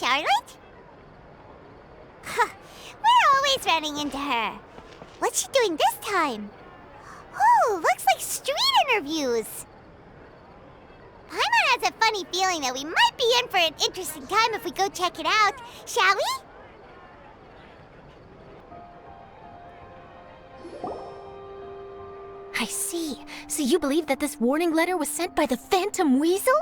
Charlotte? Huh, we're always running into her. What's she doing this time? Oh, looks like street interviews. Paimon has a funny feeling that we might be in for an interesting time if we go check it out. Shall we? I see. So you believe that this warning letter was sent by the Phantom Weasel?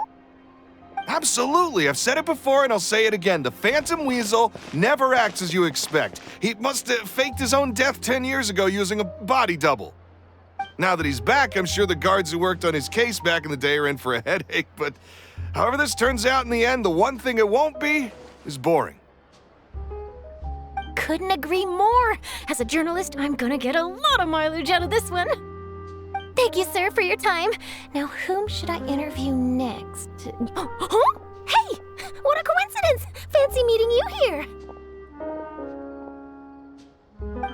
Absolutely. I've said it before and I'll say it again. The Phantom Weasel never acts as you expect. He must have faked his own death 10 years ago using a body double. Now that he's back, I'm sure the guards who worked on his case back in the day are in for a headache, but however this turns out in the end, the one thing it won't be is boring. Couldn't agree more. As a journalist, I'm gonna get a lot of mileage out of this one. Thank you, sir, for your time. Now, whom should I interview next? Huh? Hey! What a coincidence! Fancy meeting you here.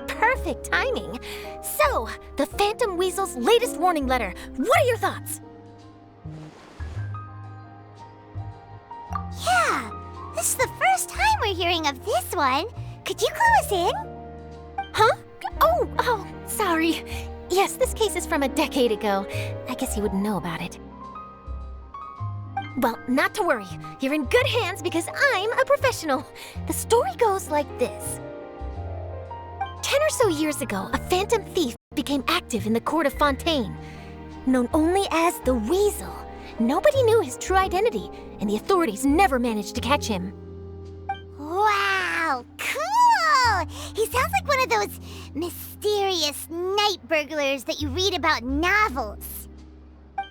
Perfect timing. So, the Phantom Weasel's latest warning letter. What are your thoughts? Yeah, this is the first time we're hearing of this one. Could you clue us in? Huh? Oh, sorry. Yes, this case is from a decade ago. I guess you wouldn't know about it. Well, not to worry. You're in good hands because I'm a professional. The story goes like this. 10 or so years ago, a phantom thief became active in the court of Fontaine. Known only as the Weasel, nobody knew his true identity, and the authorities never managed to catch him. Wow, cool! He sounds like one of those mysterious night burglars that you read about in novels.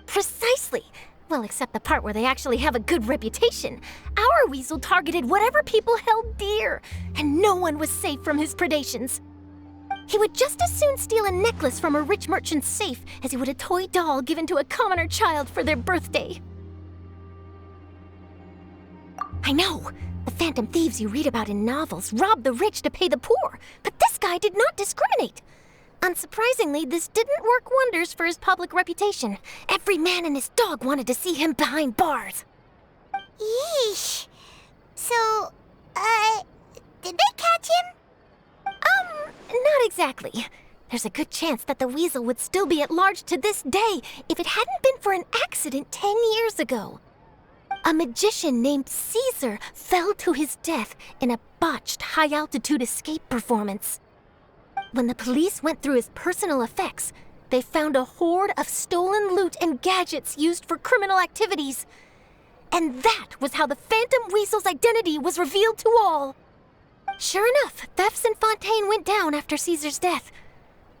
Precisely. Well, except the part where they actually have a good reputation. Our Weasel targeted whatever people held dear, and no one was safe from his predations. He would just as soon steal a necklace from a rich merchant's safe as he would a toy doll given to a commoner child for their birthday. I know. The phantom thieves you read about in novels rob the rich to pay the poor, but this guy did not discriminate. Unsurprisingly, this didn't work wonders for his public reputation. Every man and his dog wanted to see him behind bars. Yeesh. So, did they catch him? Not exactly. There's a good chance that the Weasel would still be at large to this day if it hadn't been for an accident 10 years ago. A magician named Caesar fell to his death in a botched high-altitude escape performance. When the police went through his personal effects, they found a hoard of stolen loot and gadgets used for criminal activities. And that was how the Phantom Weasel's identity was revealed to all. Sure enough, thefts in Fontaine went down after Caesar's death.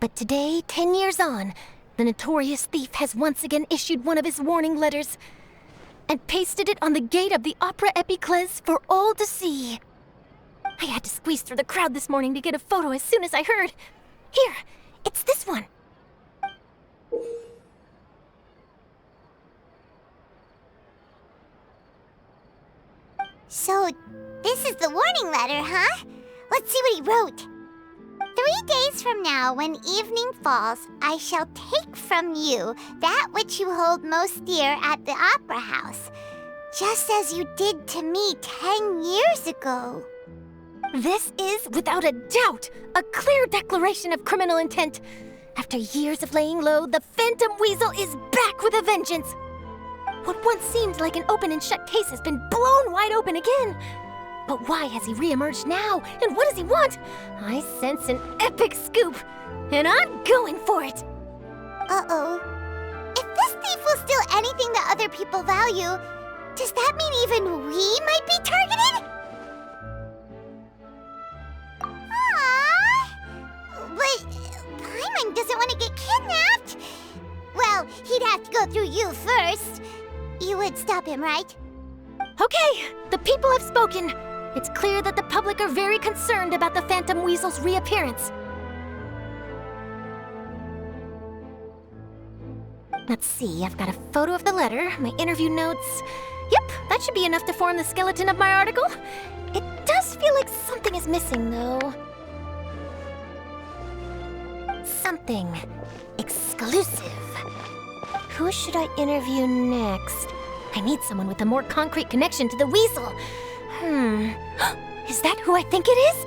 But today, 10 years on, the notorious thief has once again issued one of his warning letters and pasted it on the gate of the Opera Epiclese for all to see. I had to squeeze through the crowd this morning to get a photo as soon as I heard. Here, it's this one. So, this is the warning letter, huh? Let's see what he wrote. 3 days from now, when evening falls, I shall take from you that which you hold most dear at the Opera House, just as you did to me 10 years ago. This is, without a doubt, a clear declaration of criminal intent. After years of laying low, the Phantom Weasel is back with a vengeance. What once seemed like an open and shut case has been blown wide open again. But why has he re-emerged now? And what does he want? I sense an epic scoop, and I'm going for it. Uh-oh. If this thief will steal anything that other people value, does that mean even we might be targeted? But Paimon doesn't want to get kidnapped. Well, he'd have to go through you first. You would stop him, right? Okay, the people have spoken. It's clear that the public are very concerned about the Phantom Weasel's reappearance. Let's see, I've got a photo of the letter, my interview notes. Yep, that should be enough to form the skeleton of my article. It does feel like something is missing, though. Something exclusive. Who should I interview next? I need someone with a more concrete connection to the Weasel. Is that who I think it is?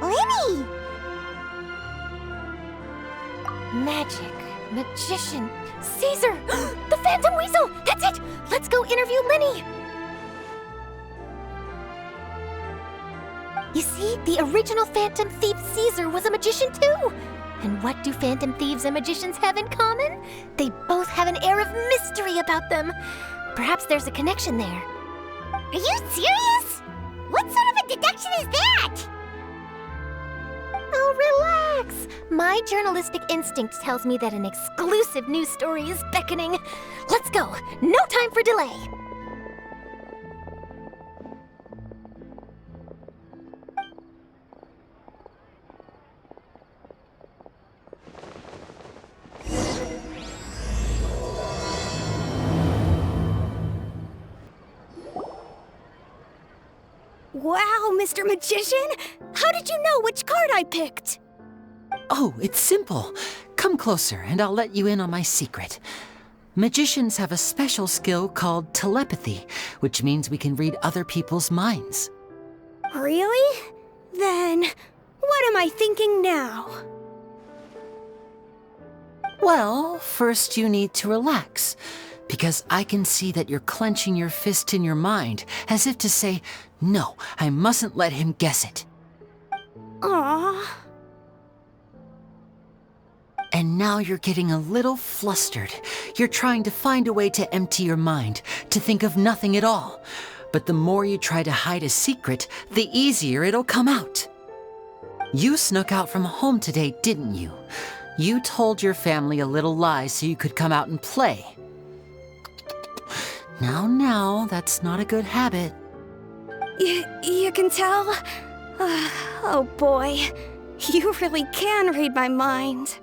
Lini! Magic, magician, Caesar! The Phantom Weasel! That's it! Let's go interview Lini! You see, the original Phantom Thief Caesar was a magician too! And what do Phantom Thieves and magicians have in common? They both have an air of mystery about them. Perhaps there's a connection there. Are you serious? What sort of a deduction is that? Oh, relax! My journalistic instinct tells me that an exclusive news story is beckoning. Let's go! No time for delay! Wow, Mr. Magician! How did you know which card I picked? Oh, it's simple. Come closer and I'll let you in on my secret. Magicians have a special skill called telepathy, which means we can read other people's minds. Really? Then, what am I thinking now? Well, first you need to relax, because I can see that you're clenching your fist in your mind, as if to say, no, I mustn't let him guess it. Aww. And now you're getting a little flustered. You're trying to find a way to empty your mind, to think of nothing at all. But the more you try to hide a secret, the easier it'll come out. You snuck out from home today, didn't you? You told your family a little lie so you could come out and play. Now, that's not a good habit. You can tell? Oh boy, you really can read my mind.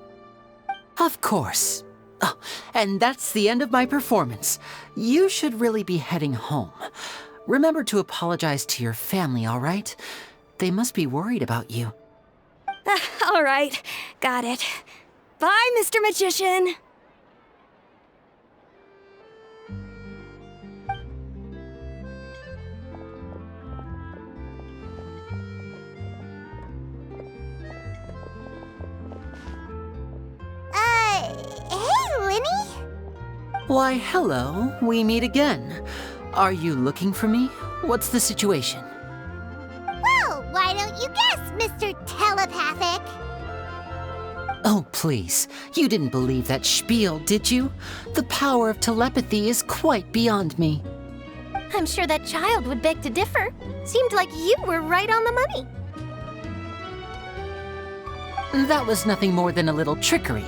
Of course. Oh, and that's the end of my performance. You should really be heading home. Remember to apologize to your family, all right? They must be worried about you. All right, got it. Bye, Mr. Magician. Hey, Lini? Why, hello. We meet again. Are you looking for me? What's the situation? Well, why don't you guess, Mr. Telepathic? Oh, please. You didn't believe that spiel, did you? The power of telepathy is quite beyond me. I'm sure that child would beg to differ. Seemed like you were right on the money. That was nothing more than a little trickery.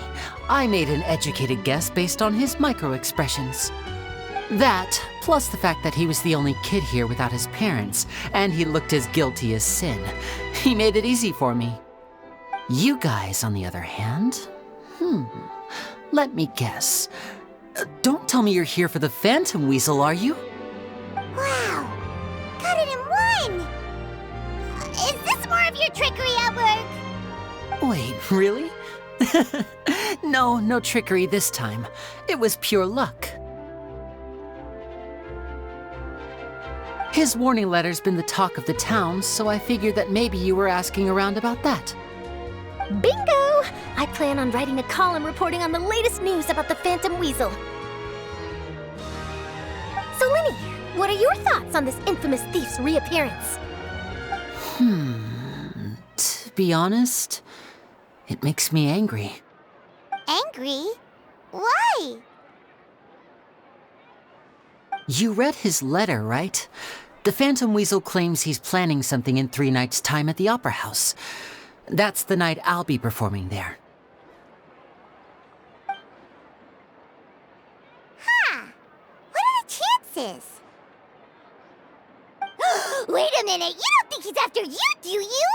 I made an educated guess based on his micro-expressions. That, plus the fact that he was the only kid here without his parents, and he looked as guilty as sin. He made it easy for me. You guys, on the other hand, let me guess. Don't tell me you're here for the Phantom Weasel, are you? Wow, got it in one! Is this more of your trickery at work? Wait, really? No trickery this time. It was pure luck. His warning letter's been the talk of the town, so I figured that maybe you were asking around about that. Bingo! I plan on writing a column reporting on the latest news about the Phantom Weasel. So, Lini, what are your thoughts on this infamous thief's reappearance? To be honest, it makes me angry. Angry? Why? You read his letter, right? The Phantom Weasel claims he's planning something in 3 nights' time at the Opera House. That's the night I'll be performing there. Huh. What are the chances? Wait a minute, you don't think he's after you, do you?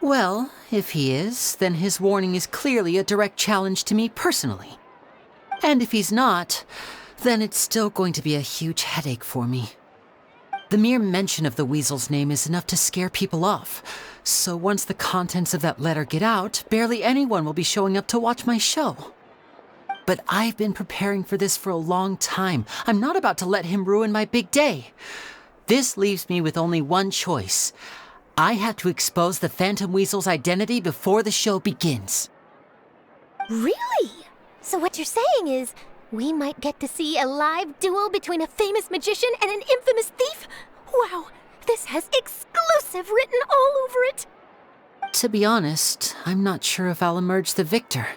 Well, if he is, then his warning is clearly a direct challenge to me personally. And if he's not, then it's still going to be a huge headache for me. The mere mention of the Weasel's name is enough to scare people off. So once the contents of that letter get out, barely anyone will be showing up to watch my show. But I've been preparing for this for a long time. I'm not about to let him ruin my big day. This leaves me with only one choice. I have to expose the Phantom Weasel's identity before the show begins. Really? So what you're saying is, we might get to see a live duel between a famous magician and an infamous thief? Wow, this has exclusive written all over it. To be honest, I'm not sure if I'll emerge the victor.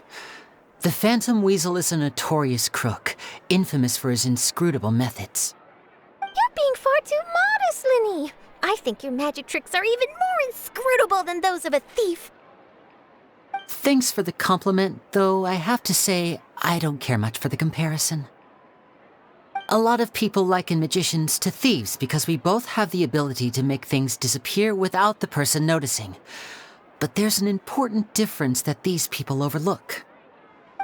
The Phantom Weasel is a notorious crook, infamous for his inscrutable methods. You're being far too modest, Lini. I think your magic tricks are even more inscrutable than those of a thief. Thanks for the compliment, though I have to say, I don't care much for the comparison. A lot of people liken magicians to thieves because we both have the ability to make things disappear without the person noticing. But there's an important difference that these people overlook.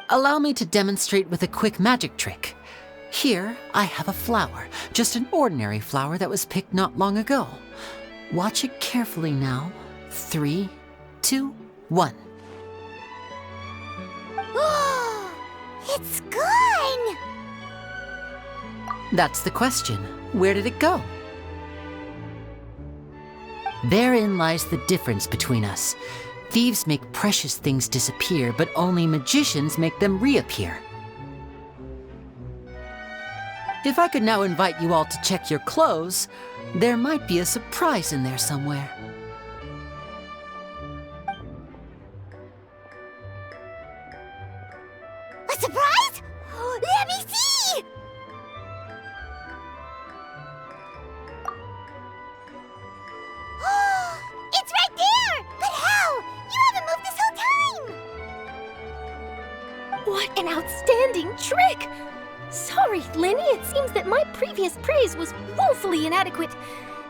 Allow me to demonstrate with a quick magic trick. Here, I have a flower, just an ordinary flower that was picked not long ago. Watch it carefully now. 3, 2, 1. It's gone! That's the question. Where did it go? Therein lies the difference between us. Thieves make precious things disappear, but only magicians make them reappear. If I could now invite you all to check your clothes, there might be a surprise in there somewhere. A surprise? Let me see! It's right there! But how? You haven't moved this whole time! What an outstanding trick! Sorry, Lini, it seems that my previous praise was woefully inadequate.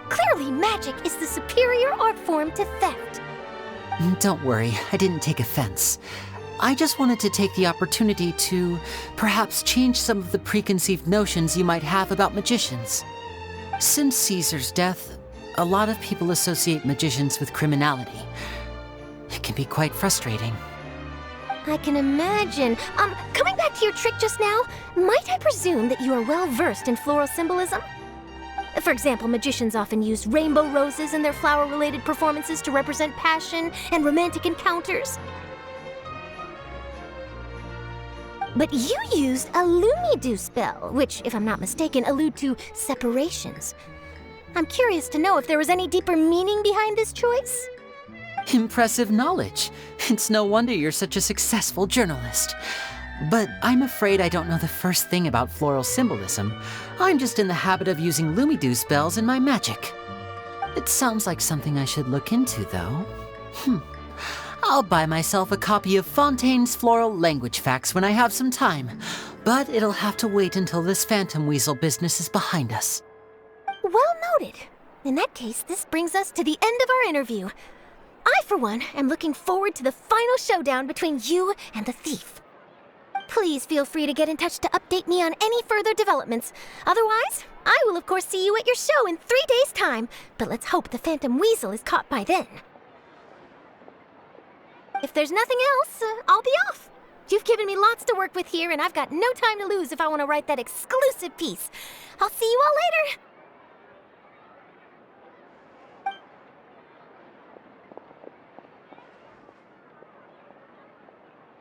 Clearly, magic is the superior art form to theft. Don't worry, I didn't take offense. I just wanted to take the opportunity to perhaps change some of the preconceived notions you might have about magicians. Since Caesar's death, a lot of people associate magicians with criminality. It can be quite frustrating. I can imagine. Coming back to your trick just now, might I presume that you are well versed in floral symbolism? For example, magicians often use rainbow roses in their flower-related performances to represent passion and romantic encounters. But you used a Lumidu spell, which, if I'm not mistaken, allude to separations. I'm curious to know if there was any deeper meaning behind this choice. Impressive knowledge. It's no wonder you're such a successful journalist. But I'm afraid I don't know the first thing about floral symbolism. I'm just in the habit of using Lumidu spells in my magic. It sounds like something I should look into, though. I'll buy myself a copy of Fontaine's Floral Language Facts when I have some time. But it'll have to wait until this Phantom Weasel business is behind us. Well noted. In that case, this brings us to the end of our interview. I, for one, am looking forward to the final showdown between you and the thief. Please feel free to get in touch to update me on any further developments. Otherwise, I will of course see you at your show in 3 days' time, but let's hope the Phantom Weasel is caught by then. If there's nothing else, I'll be off. You've given me lots to work with here, and I've got no time to lose if I want to write that exclusive piece. I'll see you all later.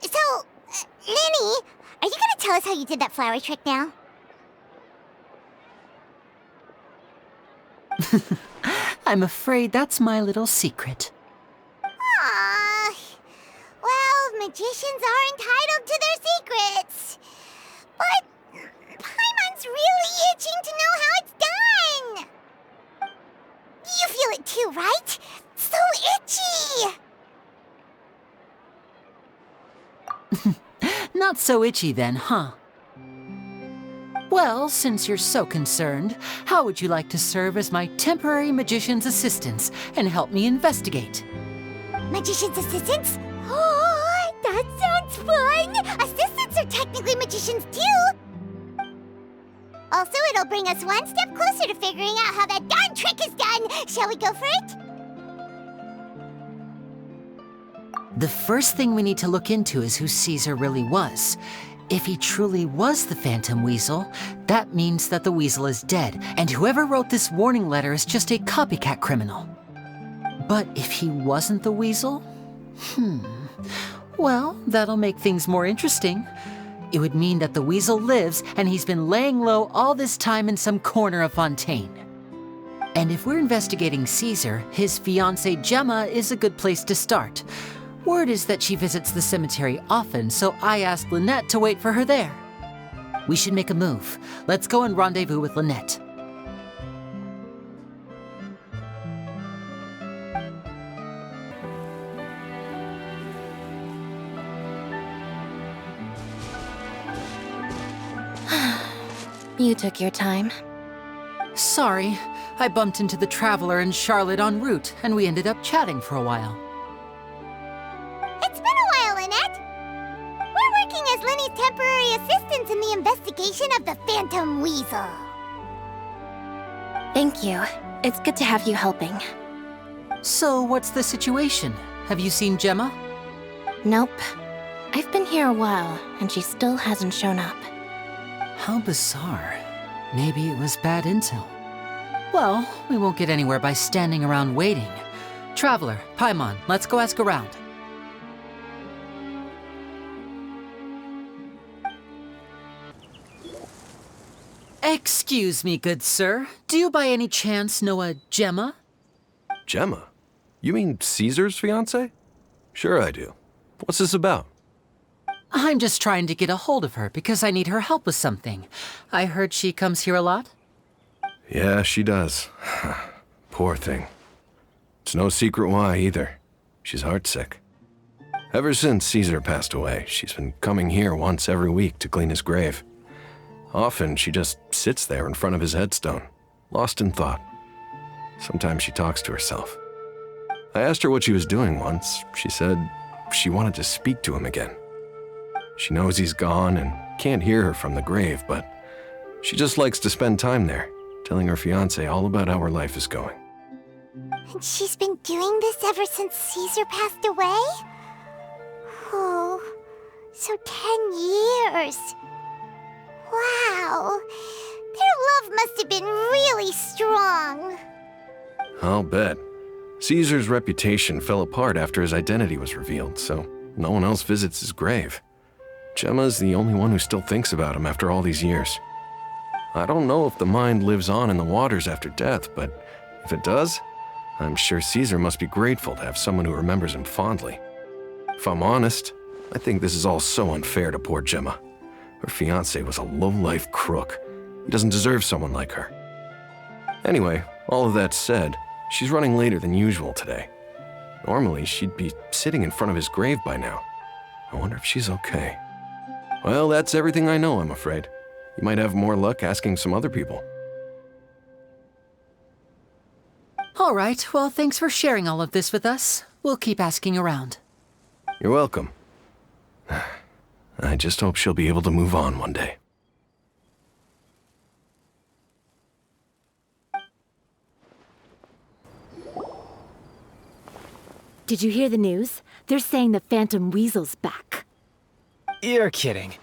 So, Lini, are you gonna tell us how you did that flower trick now? I'm afraid that's my little secret. Aww. Well, magicians are entitled to their secrets. But Paimon's really itching to know how it's done. You feel it too, right? So itchy! Not so itchy then, huh? Well, since you're so concerned, how would you like to serve as my temporary magician's assistants and help me investigate? Magician's assistants? Oh, that sounds fun! Assistants are technically magicians too! Also, it'll bring us one step closer to figuring out how that darn trick is done! Shall we go for it? The first thing we need to look into is who Caesar really was. If he truly was the Phantom Weasel, that means that the weasel is dead, and whoever wrote this warning letter is just a copycat criminal. But if he wasn't the weasel? Well, that'll make things more interesting. It would mean that the weasel lives, and he's been laying low all this time in some corner of Fontaine. And if we're investigating Caesar, his fiancée Gemma is a good place to start. Word is that she visits the cemetery often, so I asked Lynette to wait for her there. We should make a move. Let's go and rendezvous with Lynette. You took your time. Sorry, I bumped into the Traveler and Charlotte en route, and we ended up chatting for a while. It's been a while, Lynette. We're working as Lini's temporary assistants in the investigation of the Phantom Weasel. Thank you. It's good to have you helping. So, what's the situation? Have you seen Gemma? Nope. I've been here a while, and she still hasn't shown up. How bizarre. Maybe it was bad intel. Well, we won't get anywhere by standing around waiting. Traveler, Paimon, let's go ask around. Excuse me, good sir. Do you by any chance know a Gemma? Gemma? You mean Caesar's fiancée? Sure I do. What's this about? I'm just trying to get a hold of her because I need her help with something. I heard she comes here a lot. Yeah, she does. Poor thing. It's no secret why either. She's heartsick. Ever since Caesar passed away, she's been coming here once every week to clean his grave. Often she just sits there in front of his headstone, lost in thought. Sometimes she talks to herself. I asked her what she was doing once. She said she wanted to speak to him again. She knows he's gone and can't hear her from the grave, but she just likes to spend time there, telling her fiancé all about how her life is going. And she's been doing this ever since Caesar passed away? Oh, so 10 years. Wow, their love must have been really strong. I'll bet. Caesar's reputation fell apart after his identity was revealed, so no one else visits his grave. Gemma's the only one who still thinks about him after all these years. I don't know if the mind lives on in the waters after death, but if it does, I'm sure Caesar must be grateful to have someone who remembers him fondly. If I'm honest, I think this is all so unfair to poor Gemma. Her fiancé was a low-life crook. He doesn't deserve someone like her. Anyway, all of that said, she's running later than usual today. Normally, she'd be sitting in front of his grave by now. I wonder if she's okay. Well, that's everything I know, I'm afraid. You might have more luck asking some other people. All right, well, thanks for sharing all of this with us. We'll keep asking around. You're welcome. I just hope she'll be able to move on one day. Did you hear the news? They're saying the Phantom Weasel's back. You're kidding.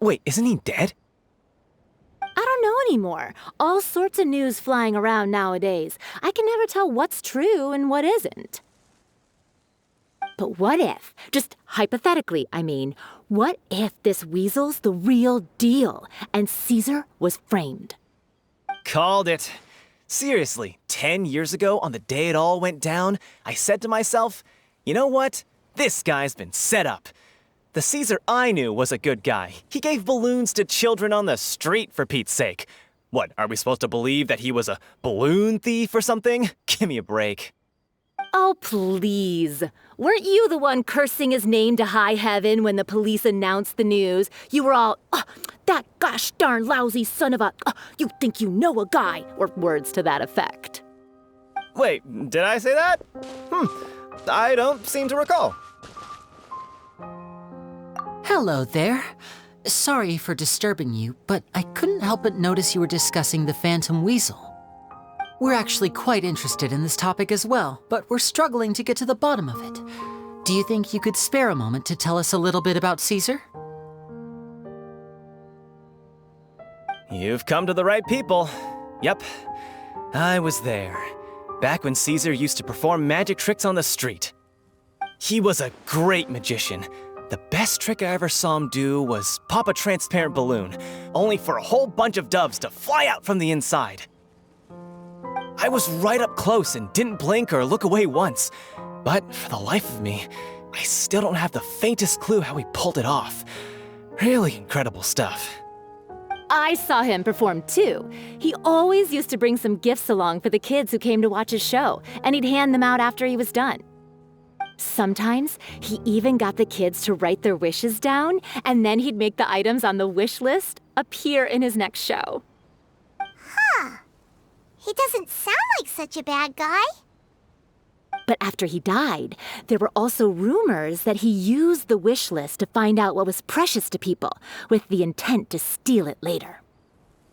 Wait, isn't he dead? I don't know anymore. All sorts of news flying around nowadays. I can never tell what's true and what isn't. But what if, just hypothetically, I mean, what if this weasel's the real deal and Caesar was framed? Called it. Seriously, 10 years ago, on the day it all went down, I said to myself, you know what? This guy's been set up. The Caesar I knew was a good guy. He gave balloons to children on the street, for Pete's sake. What, are we supposed to believe that he was a balloon thief or something? Give me a break. Oh, please. Weren't you the one cursing his name to high heaven when the police announced the news? You were all, that gosh darn lousy son of a, you think you know a guy, or words to that effect. Wait, did I say that? I don't seem to recall. Hello there. Sorry for disturbing you, but I couldn't help but notice you were discussing the Phantom Weasel. We're actually quite interested in this topic as well, but we're struggling to get to the bottom of it. Do you think you could spare a moment to tell us a little bit about Caesar? You've come to the right people. Yep, I was there. Back when Caesar used to perform magic tricks on the street. He was a great magician. The best trick I ever saw him do was pop a transparent balloon, only for a whole bunch of doves to fly out from the inside. I was right up close and didn't blink or look away once. But for the life of me, I still don't have the faintest clue how he pulled it off. Really incredible stuff. I saw him perform too. He always used to bring some gifts along for the kids who came to watch his show, and he'd hand them out after he was done. Sometimes he even got the kids to write their wishes down, and then he'd make the items on the wish list appear in his next show. Huh. He doesn't sound like such a bad guy. But after he died, there were also rumors that he used the wish list to find out what was precious to people, with the intent to steal it later.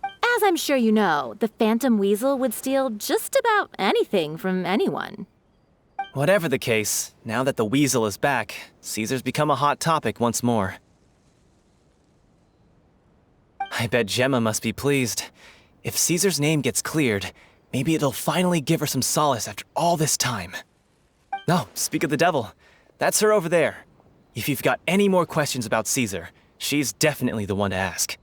As I'm sure you know, the Phantom Weasel would steal just about anything from anyone. Whatever the case, now that the Weasel is back, Caesar's become a hot topic once more. I bet Gemma must be pleased. If Caesar's name gets cleared, maybe it'll finally give her some solace after all this time. Oh, speak of the devil. That's her over there. If you've got any more questions about Caesar, she's definitely the one to ask.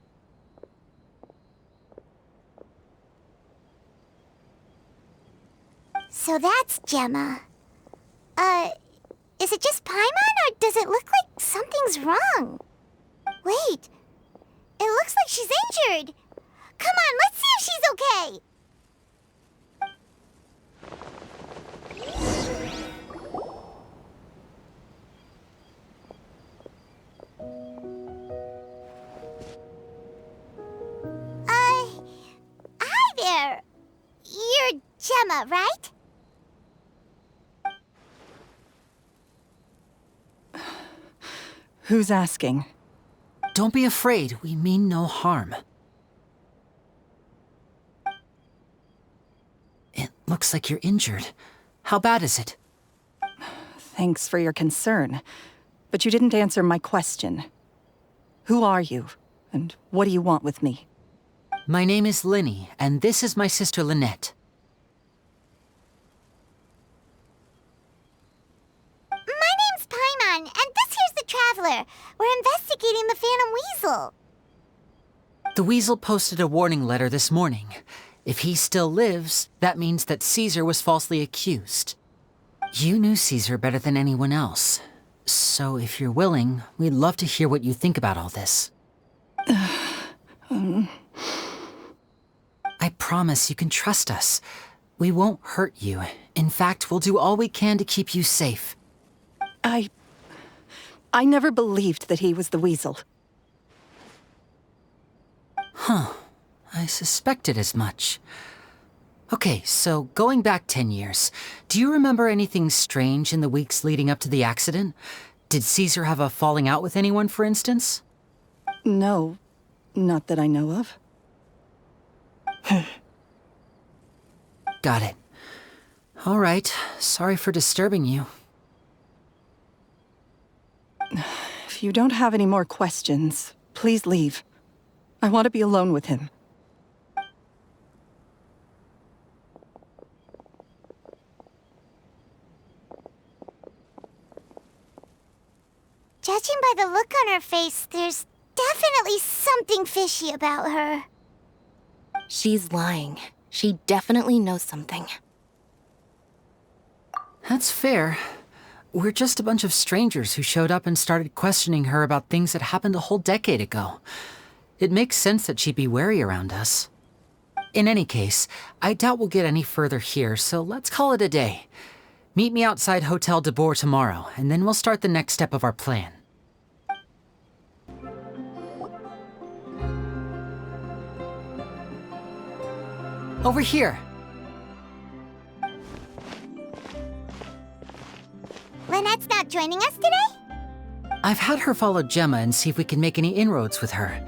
So that's Gemma. Is it just Paimon, or does it look like something's wrong? Wait, it looks like she's injured. Come on, let's see if she's okay. Hi there. You're Gemma, right? Who's asking? Don't be afraid, we mean no harm. It looks like you're injured. How bad is it? Thanks for your concern, but you didn't answer my question. Who are you, and what do you want with me? My name is Lini, and this is my sister Lynette. My name's Paimon, and this here's the Traveler. We're investigating the Phantom Weasel. The Weasel posted a warning letter this morning. If he still lives, that means that Caesar was falsely accused. You knew Caesar better than anyone else. So if you're willing, we'd love to hear what you think about all this. I promise you can trust us. We won't hurt you. In fact, we'll do all we can to keep you safe. I never believed that he was the Weasel. Huh. I suspected as much. Okay, so going back 10 years, do you remember anything strange in the weeks leading up to the accident? Did Caesar have a falling out with anyone, for instance? No, not that I know of. Got it. All right, sorry for disturbing you. If you don't have any more questions, please leave. I want to be alone with him. Judging by the look on her face, there's definitely something fishy about her. She's lying. She definitely knows something. That's fair. We're just a bunch of strangers who showed up and started questioning her about things that happened a whole decade ago. It makes sense that she'd be wary around us. In any case, I doubt we'll get any further here, so let's call it a day. Meet me outside Hotel de Boer tomorrow, and then we'll start the next step of our plan. Over here. Lynette's not joining us today? I've had her follow Gemma and see if we can make any inroads with her.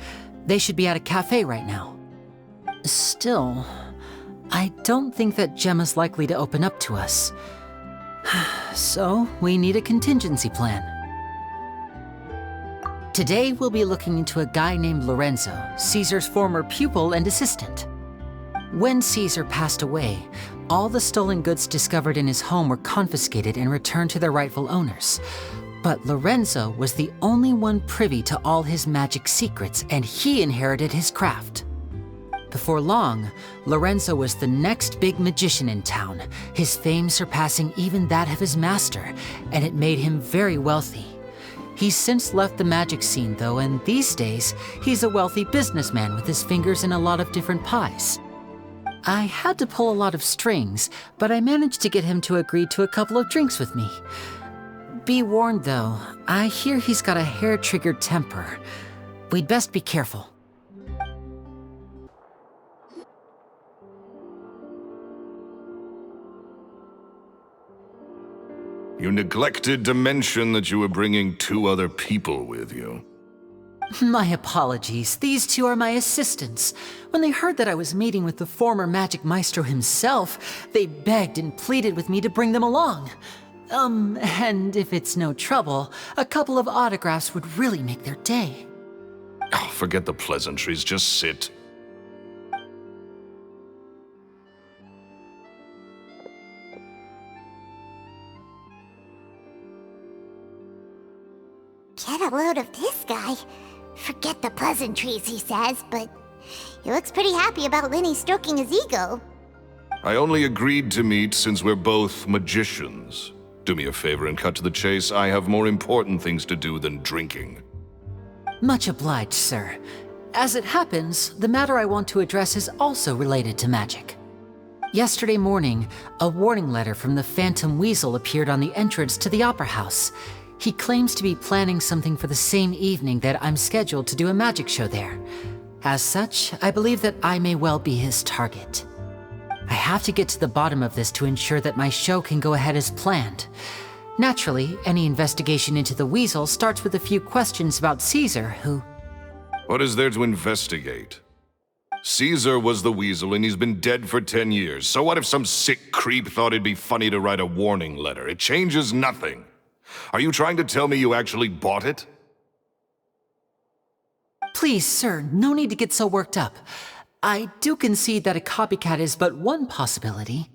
They should be at a cafe right now. Still, I don't think that Gemma's likely to open up to us. So, we need a contingency plan. Today we'll be looking into a guy named Lorenzo, Caesar's former pupil and assistant. When Caesar passed away, all the stolen goods discovered in his home were confiscated and returned to their rightful owners. But Lorenzo was the only one privy to all his magic secrets, and he inherited his craft. Before long, Lorenzo was the next big magician in town, his fame surpassing even that of his master, and it made him very wealthy. He's since left the magic scene though, and these days, he's a wealthy businessman with his fingers in a lot of different pies. I had to pull a lot of strings, but I managed to get him to agree to a couple of drinks with me. Be warned though, I hear he's got a hair-triggered temper. We'd best be careful. You neglected to mention that you were bringing 2 other people with you. My apologies. These 2 are my assistants. When they heard that I was meeting with the former magic maestro himself, they begged and pleaded with me to bring them along. And if it's no trouble, a couple of autographs would really make their day. Oh, forget the pleasantries, just sit. Get a load of this guy. Forget the pleasantries, he says, but he looks pretty happy about Lini stroking his ego. I only agreed to meet since we're both magicians. Do me a favor and cut to the chase. I have more important things to do than drinking. Much obliged, sir. As it happens, the matter I want to address is also related to magic. Yesterday morning, a warning letter from the Phantom Weasel appeared on the entrance to the Opera House. He claims to be planning something for the same evening that I'm scheduled to do a magic show there. As such, I believe that I may well be his target. I have to get to the bottom of this to ensure that my show can go ahead as planned. Naturally, any investigation into the Weasel starts with a few questions about Caesar, who... What is there to investigate? Caesar was the Weasel and he's been dead for 10 years. So what if some sick creep thought it'd be funny to write a warning letter? It changes nothing. Are you trying to tell me you actually bought it? Please, sir, no need to get so worked up. I do concede that a copycat is but one possibility.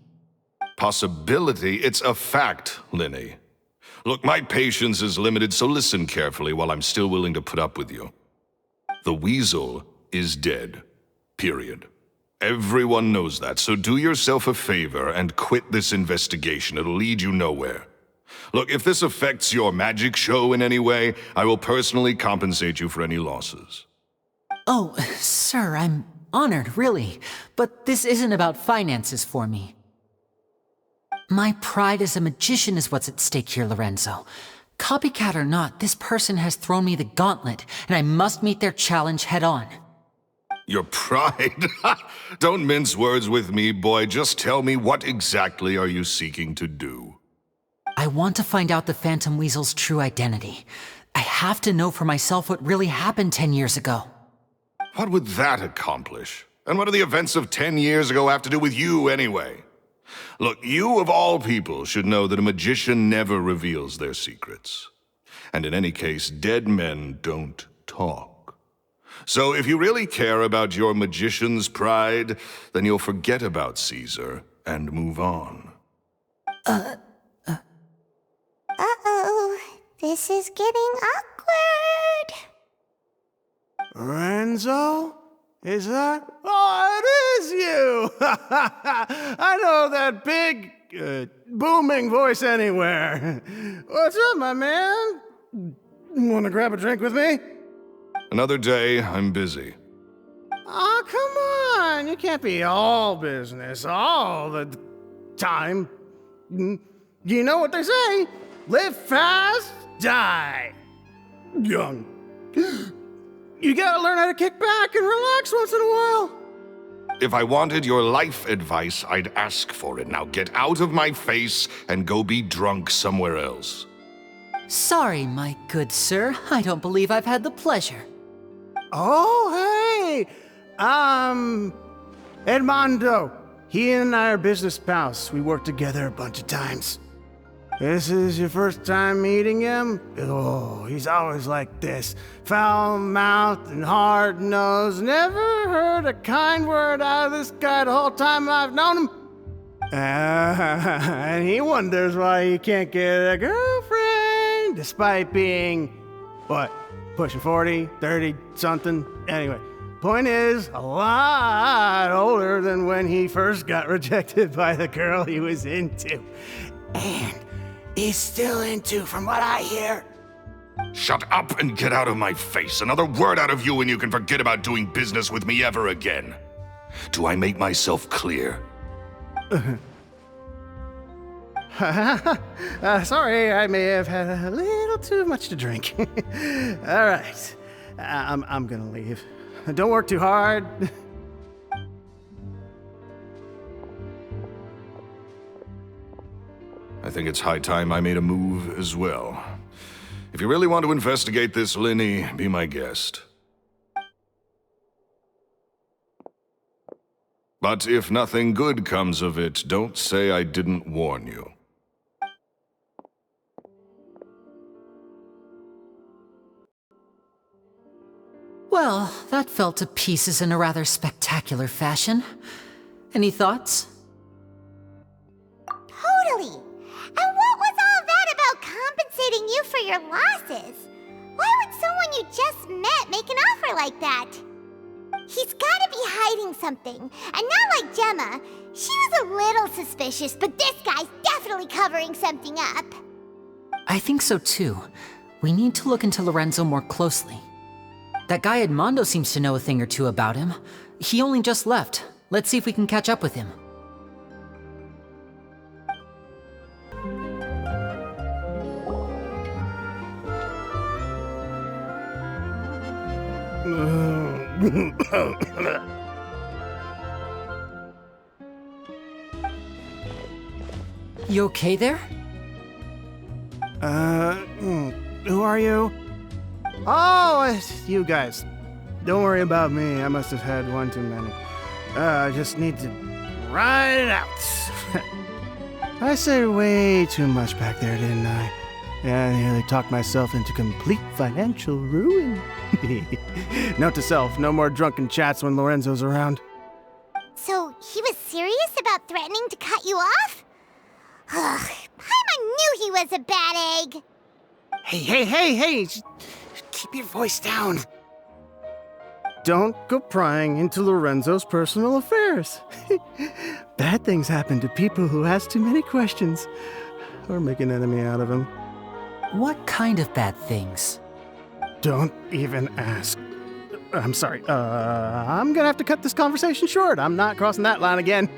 Possibility? It's a fact, Lini. Look, my patience is limited, so listen carefully while I'm still willing to put up with you. The Weasel is dead. Period. Everyone knows that, so do yourself a favor and quit this investigation. It'll lead you nowhere. Look, if this affects your magic show in any way, I will personally compensate you for any losses. Oh, sir, I'm honored, really. But this isn't about finances for me. My pride as a magician is what's at stake here, Lorenzo. Copycat or not, this person has thrown me the gauntlet, and I must meet their challenge head-on. Your pride? Don't mince words with me, boy. Just tell me, what exactly are you seeking to do? I want to find out the Phantom Weasel's true identity. I have to know for myself what really happened 10 years ago. What would that accomplish? And what do the events of 10 years ago have to do with you, anyway? Look, you of all people should know that a magician never reveals their secrets. And in any case, dead men don't talk. So if you really care about your magician's pride, then you'll forget about Caesar and move on. Uh-oh, this is getting awkward. Lorenzo? Is that? Oh, it is you! I know that big, booming voice anywhere. What's up, my man? Want to grab a drink with me? Another day, I'm busy. Oh, come on. You can't be all business all the time. You know what they say? Live fast, die young. You gotta learn how to kick back and relax once in a while. If I wanted your life advice, I'd ask for it. Now get out of my face and go be drunk somewhere else. Sorry, my good sir. I don't believe I've had the pleasure. Oh, hey! Edmondo. He and I are business pals. We worked together a bunch of times. This is your first time meeting him? Oh, he's always like this. Foul-mouthed and hard-nosed. Never heard a kind word out of this guy the whole time I've known him. And he wonders why he can't get a girlfriend, despite being, what, pushing 40, 30, something? Anyway, point is, a lot older than when he first got rejected by the girl he was into. And he's still into, from what I hear. Shut up and get out of my face. Another word out of you and you can forget about doing business with me ever again. Do I make myself clear? Sorry, I may have had a little too much to drink. All right, I'm gonna leave. Don't work too hard. I think it's high time I made a move as well. If you really want to investigate this, Lini, be my guest. But if nothing good comes of it, don't say I didn't warn you. Well, that fell to pieces in a rather spectacular fashion. Any thoughts? Totally. And what was all that about compensating you for your losses? Why would someone you just met make an offer like that? He's gotta be hiding something. And not like Gemma. She was a little suspicious, but this guy's definitely covering something up. I think so too. We need to look into Lorenzo more closely. That guy Edmondo seems to know a thing or two about him. He only just left. Let's see if we can catch up with him. You okay there? Who are you? Oh, it's you guys. Don't worry about me. I must have had one too many. I just need to ride it out. I said way too much back there, didn't I? Yeah, I nearly talked myself into complete financial ruin. Note to self, no more drunken chats when Lorenzo's around. So he was serious about threatening to cut you off? Ugh, Paimon knew he was a bad egg. Hey, keep your voice down. Don't go prying into Lorenzo's personal affairs. Bad things happen to people who ask too many questions or make an enemy out of him. What kind of bad things? Don't even ask. I'm sorry. I'm gonna have to cut this conversation short. I'm not crossing that line again.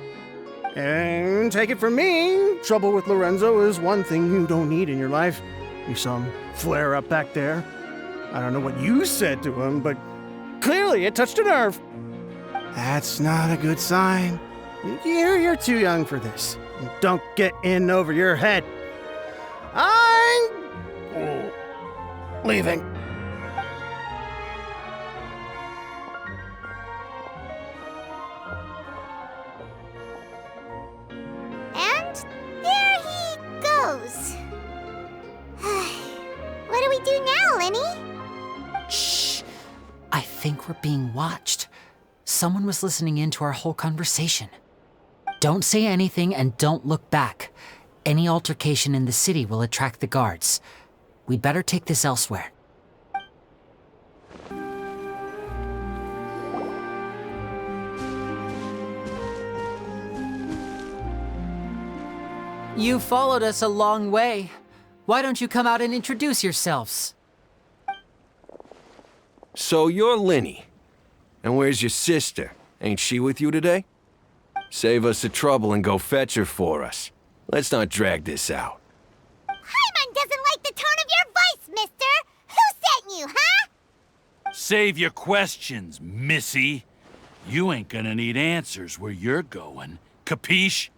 And take it from me, trouble with Lorenzo is one thing you don't need in your life. You saw him flare up back there. I don't know what you said to him, but clearly it touched a nerve. That's not a good sign. You're too young for this. Don't get in over your head. I'm leaving. And there he goes. What do we do now, Lini? Shh! I think we're being watched. Someone was listening in to our whole conversation. Don't say anything and don't look back. Any altercation in the city will attract the guards. We'd better take this elsewhere. You followed us a long way. Why don't you come out and introduce yourselves? So you're Lini. And where's your sister? Ain't she with you today? Save us the trouble and go fetch her for us. Let's not drag this out. Paimon doesn't like the tone of your voice, mister! Who sent you, huh? Save your questions, missy. You ain't gonna need answers where you're going. Capiche?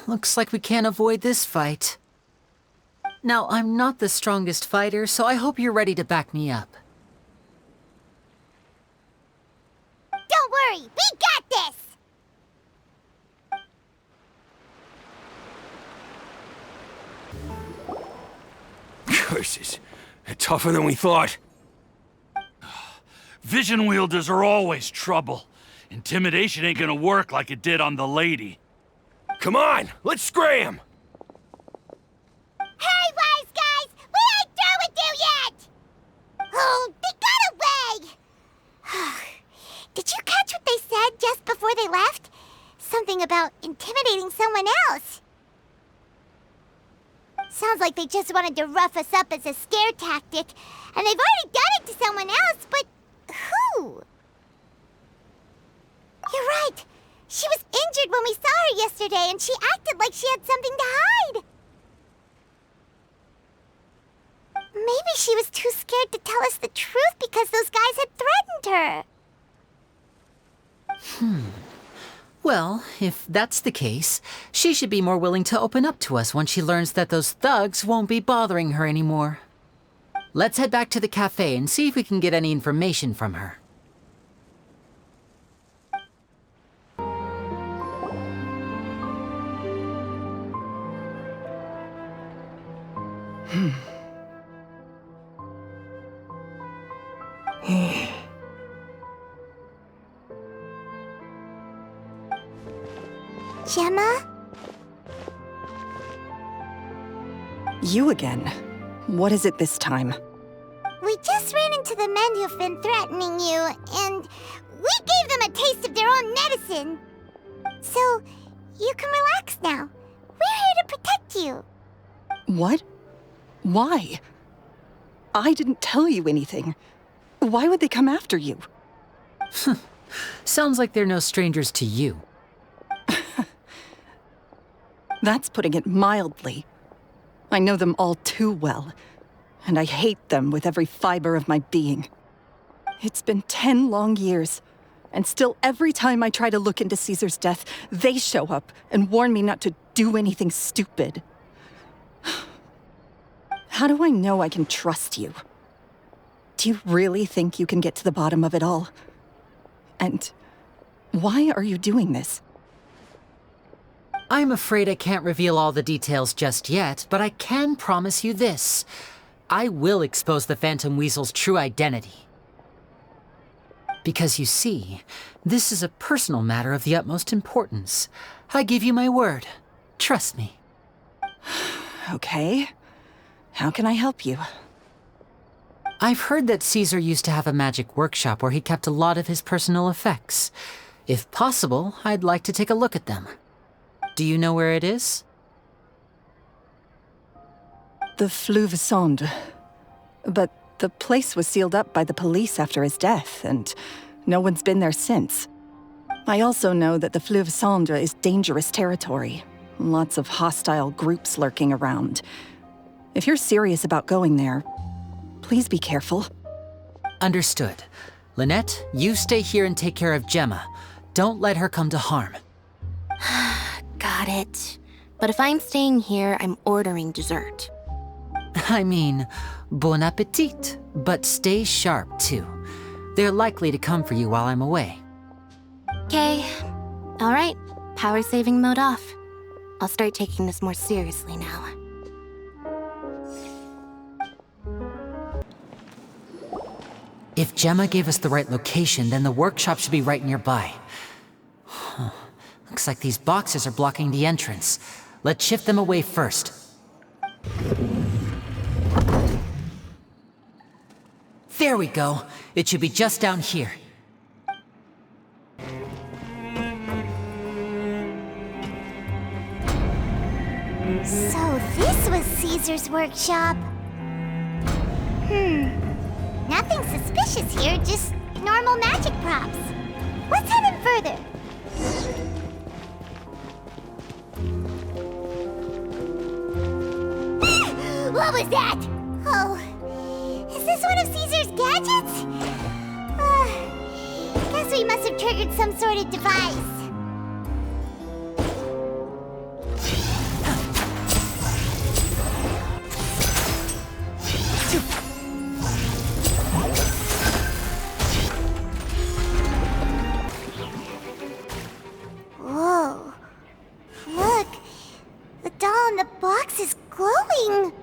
Looks like we can't avoid this fight. Now, I'm not the strongest fighter, so I hope you're ready to back me up. Don't worry, we got this! Curses. They're tougher than we thought. Vision wielders are always trouble. Intimidation ain't gonna work like it did on the lady. Come on, let's scram! Hey, wise guys! We ain't through with you yet! Oh, they got away! Did you catch what they said just before they left? Something about intimidating someone else. Sounds like they just wanted to rough us up as a scare tactic, and they've already done it to someone else, but who? You're right. She was injured when we saw her yesterday, and she acted like she had something to hide. Maybe she was too scared to tell us the truth because those guys had threatened her. Well, if that's the case, she should be more willing to open up to us once she learns that those thugs won't be bothering her anymore. Let's head back to the cafe and see if we can get any information from her. Gemma? You again. What is it this time? We just ran into the men who've been threatening you, and we gave them a taste of their own medicine. So, you can relax now. We're here to protect you. What? Why? I didn't tell you anything. Why would they come after you? Sounds like they're no strangers to you. That's putting it mildly. I know them all too well, and I hate them with every fiber of my being. It's been 10 long years, and still every time I try to look into Caesar's death, they show up and warn me not to do anything stupid. How do I know I can trust you? Do you really think you can get to the bottom of it all? And why are you doing this? I'm afraid I can't reveal all the details just yet, but I can promise you this. I will expose the Phantom Weasel's true identity. Because you see, this is a personal matter of the utmost importance. I give you my word. Trust me. Okay. How can I help you? I've heard that Caesar used to have a magic workshop where he kept a lot of his personal effects. If possible, I'd like to take a look at them. Do you know where it is? The Fleuve Sonde. But the place was sealed up by the police after his death, and no one's been there since. I also know that the Fleuve Sonde is dangerous territory. Lots of hostile groups lurking around. If you're serious about going there, please be careful. Understood. Lynette, you stay here and take care of Gemma. Don't let her come to harm. Got it. But if I'm staying here, I'm ordering dessert. I mean, bon appetit, but stay sharp too. They're likely to come for you while I'm away. Okay. All right. Power saving mode off. I'll start taking this more seriously now. If Gemma gave us the right location, then the workshop should be right nearby. Looks like these boxes are blocking the entrance. Let's shift them away first. There we go. It should be just down here. So this was Caesar's workshop. Nothing suspicious here, just normal magic props. Let's head in further. What was that? Oh, is this one of Caesar's gadgets? Guess we must have triggered some sort of device. Whoa. Look, the doll in the box is glowing.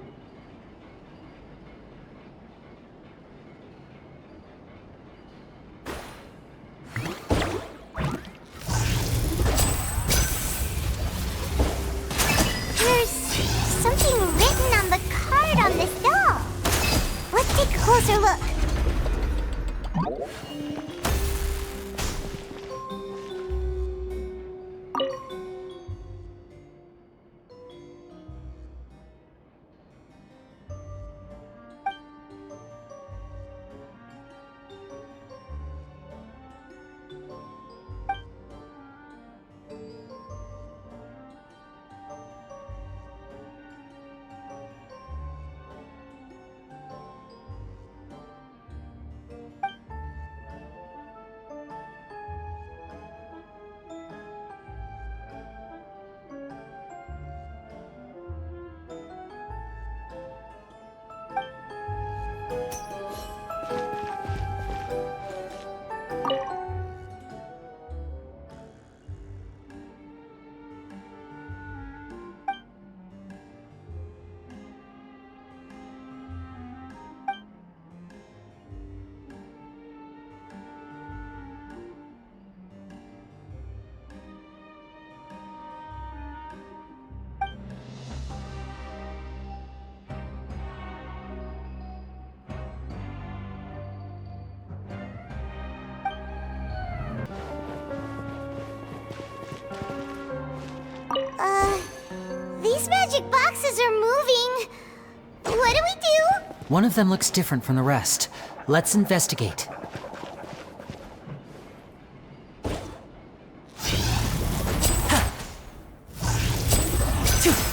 boxes are moving. What do we do? One of them looks different from the rest. Let's investigate.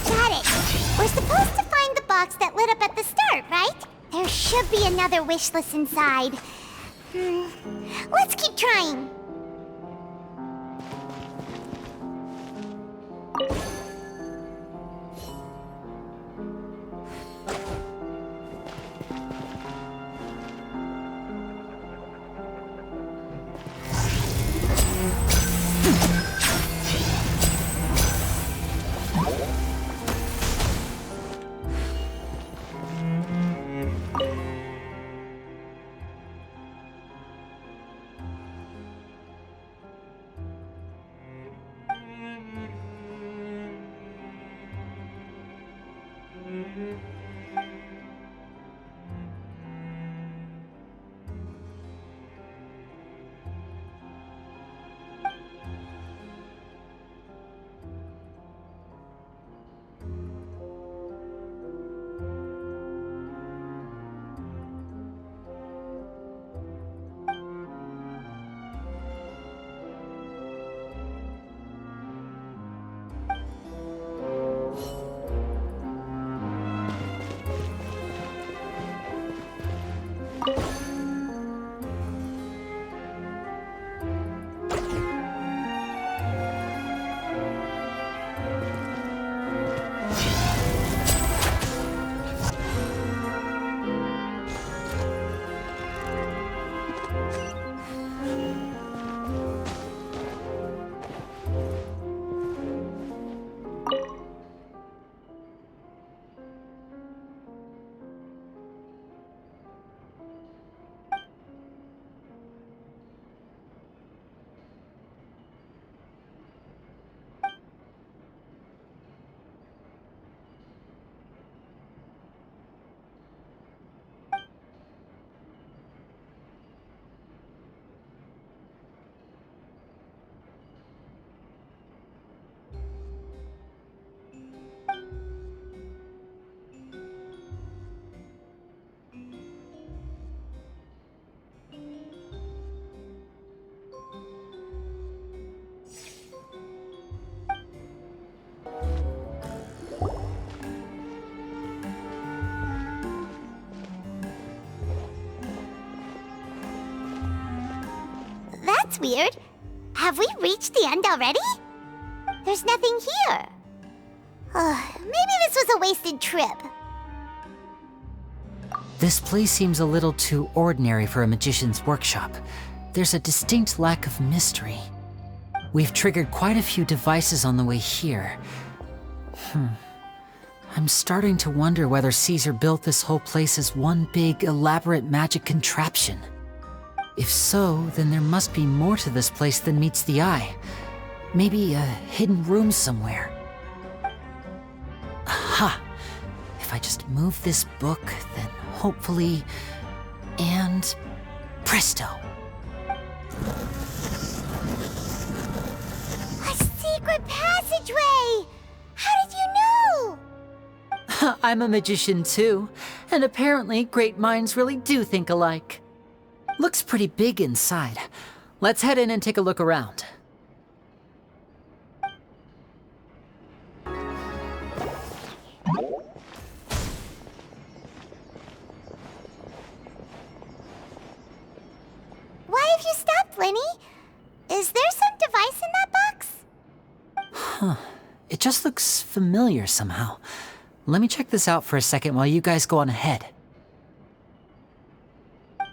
Got it. We're supposed to find the box that lit up at the start, right? There should be another wish list inside. Let's keep trying. That's weird. Have we reached the end already? There's nothing here. Maybe this was a wasted trip. This place seems a little too ordinary for a magician's workshop. There's a distinct lack of mystery. We've triggered quite a few devices on the way here. I'm starting to wonder whether Caesar built this whole place as one big, elaborate magic contraption. If so, then there must be more to this place than meets the eye. Maybe a hidden room somewhere. Aha! If I just move this book, then hopefully... and... presto! A secret passageway! How did you know? I'm a magician too, and apparently great minds really do think alike. Looks pretty big inside. Let's head in and take a look around. Why have you stopped, Lini? Is there some device in that box? Huh. It just looks familiar somehow. Let me check this out for a second while you guys go on ahead.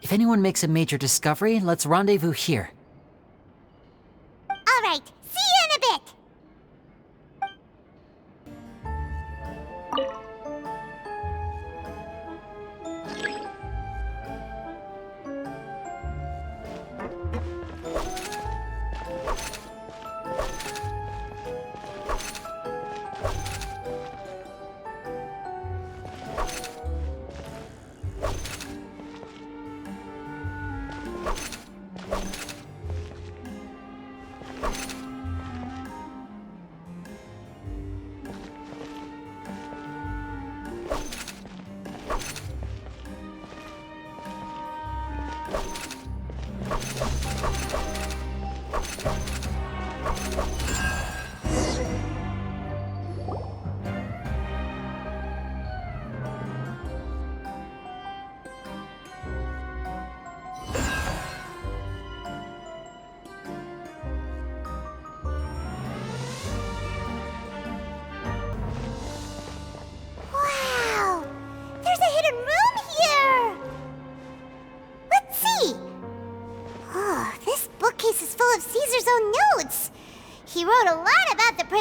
If anyone makes a major discovery, let's rendezvous here. All right, see you in a bit.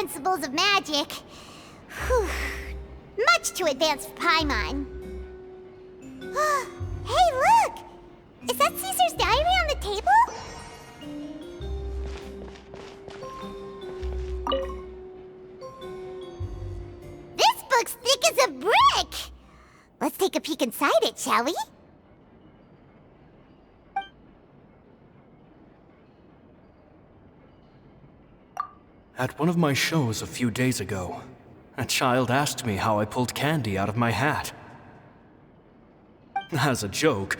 principles of magic. Whew. Much too advanced for Paimon. Hey, look! Is that Caesar's diary on the table? This book's thick as a brick! Let's take a peek inside it, shall we? At one of my shows a few days ago, a child asked me how I pulled candy out of my hat. As a joke,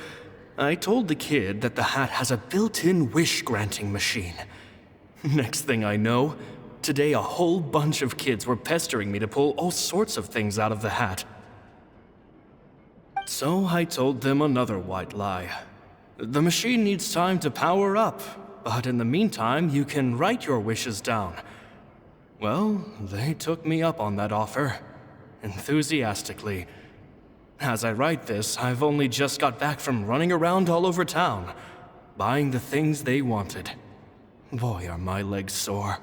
I told the kid that the hat has a built-in wish-granting machine. Next thing I know, today a whole bunch of kids were pestering me to pull all sorts of things out of the hat. So I told them another white lie. The machine needs time to power up, but in the meantime, you can write your wishes down. Well, they took me up on that offer, enthusiastically. As I write this, I've only just got back from running around all over town, buying the things they wanted. Boy, are my legs sore.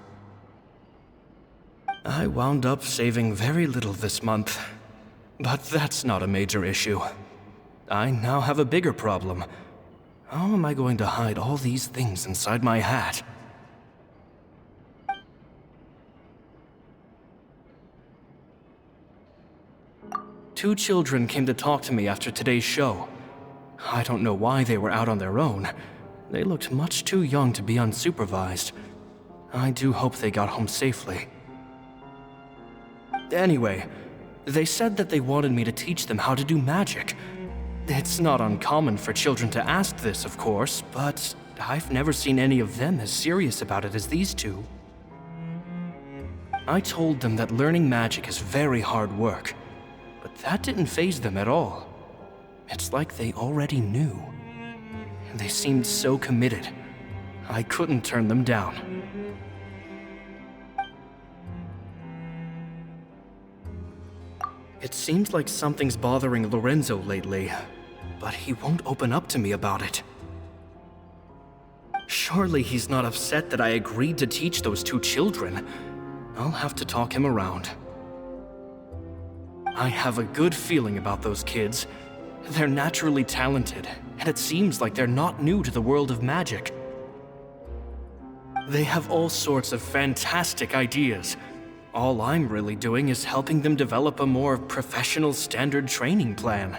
I wound up saving very little this month, but that's not a major issue. I now have a bigger problem. How am I going to hide all these things inside my hat? Two children came to talk to me after today's show. I don't know why they were out on their own. They looked much too young to be unsupervised. I do hope they got home safely. Anyway, they said that they wanted me to teach them how to do magic. It's not uncommon for children to ask this, of course, but I've never seen any of them as serious about it as these two. I told them that learning magic is very hard work, but that didn't faze them at all. It's like they already knew. They seemed so committed. I couldn't turn them down. It seems like something's bothering Lorenzo lately, but he won't open up to me about it. Surely he's not upset that I agreed to teach those two children. I'll have to talk him around. I have a good feeling about those kids. They're naturally talented, and it seems like they're not new to the world of magic. They have all sorts of fantastic ideas. All I'm really doing is helping them develop a more professional standard training plan.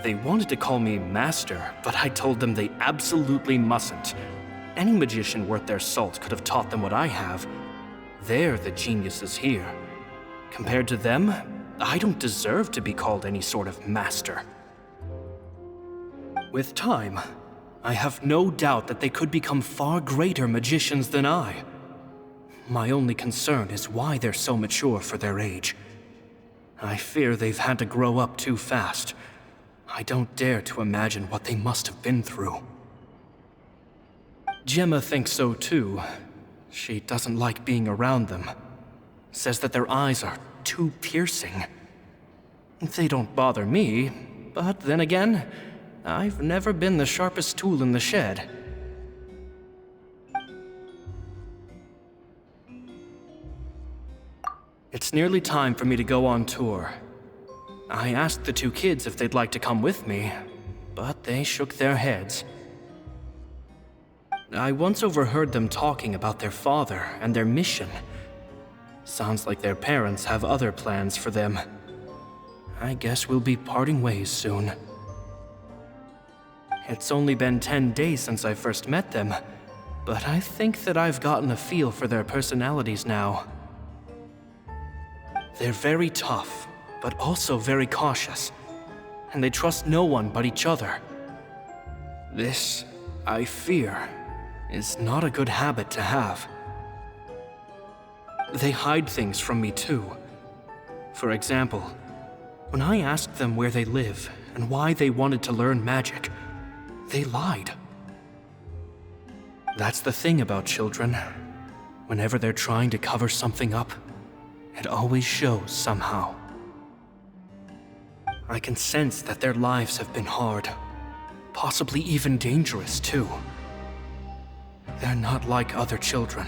They wanted to call me Master, but I told them they absolutely mustn't. Any magician worth their salt could have taught them what I have. They're the geniuses here. Compared to them, I don't deserve to be called any sort of master. With time, I have no doubt that they could become far greater magicians than I. My only concern is why they're so mature for their age. I fear they've had to grow up too fast. I don't dare to imagine what they must have been through. Gemma thinks so too. She doesn't like being around them. Says that their eyes are too piercing. They don't bother me, but then again, I've never been the sharpest tool in the shed. It's nearly time for me to go on tour. I asked the two kids if they'd like to come with me, but they shook their heads. I once overheard them talking about their father and their mission. Sounds like their parents have other plans for them. I guess we'll be parting ways soon. It's only been 10 days since I first met them, but I think that I've gotten a feel for their personalities now. They're very tough, but also very cautious, and they trust no one but each other. This, I fear, is not a good habit to have. They hide things from me too. For example, when I asked them where they live and why they wanted to learn magic, they lied. That's the thing about children. Whenever they're trying to cover something up, it always shows somehow. I can sense that their lives have been hard, possibly even dangerous too. They're not like other children.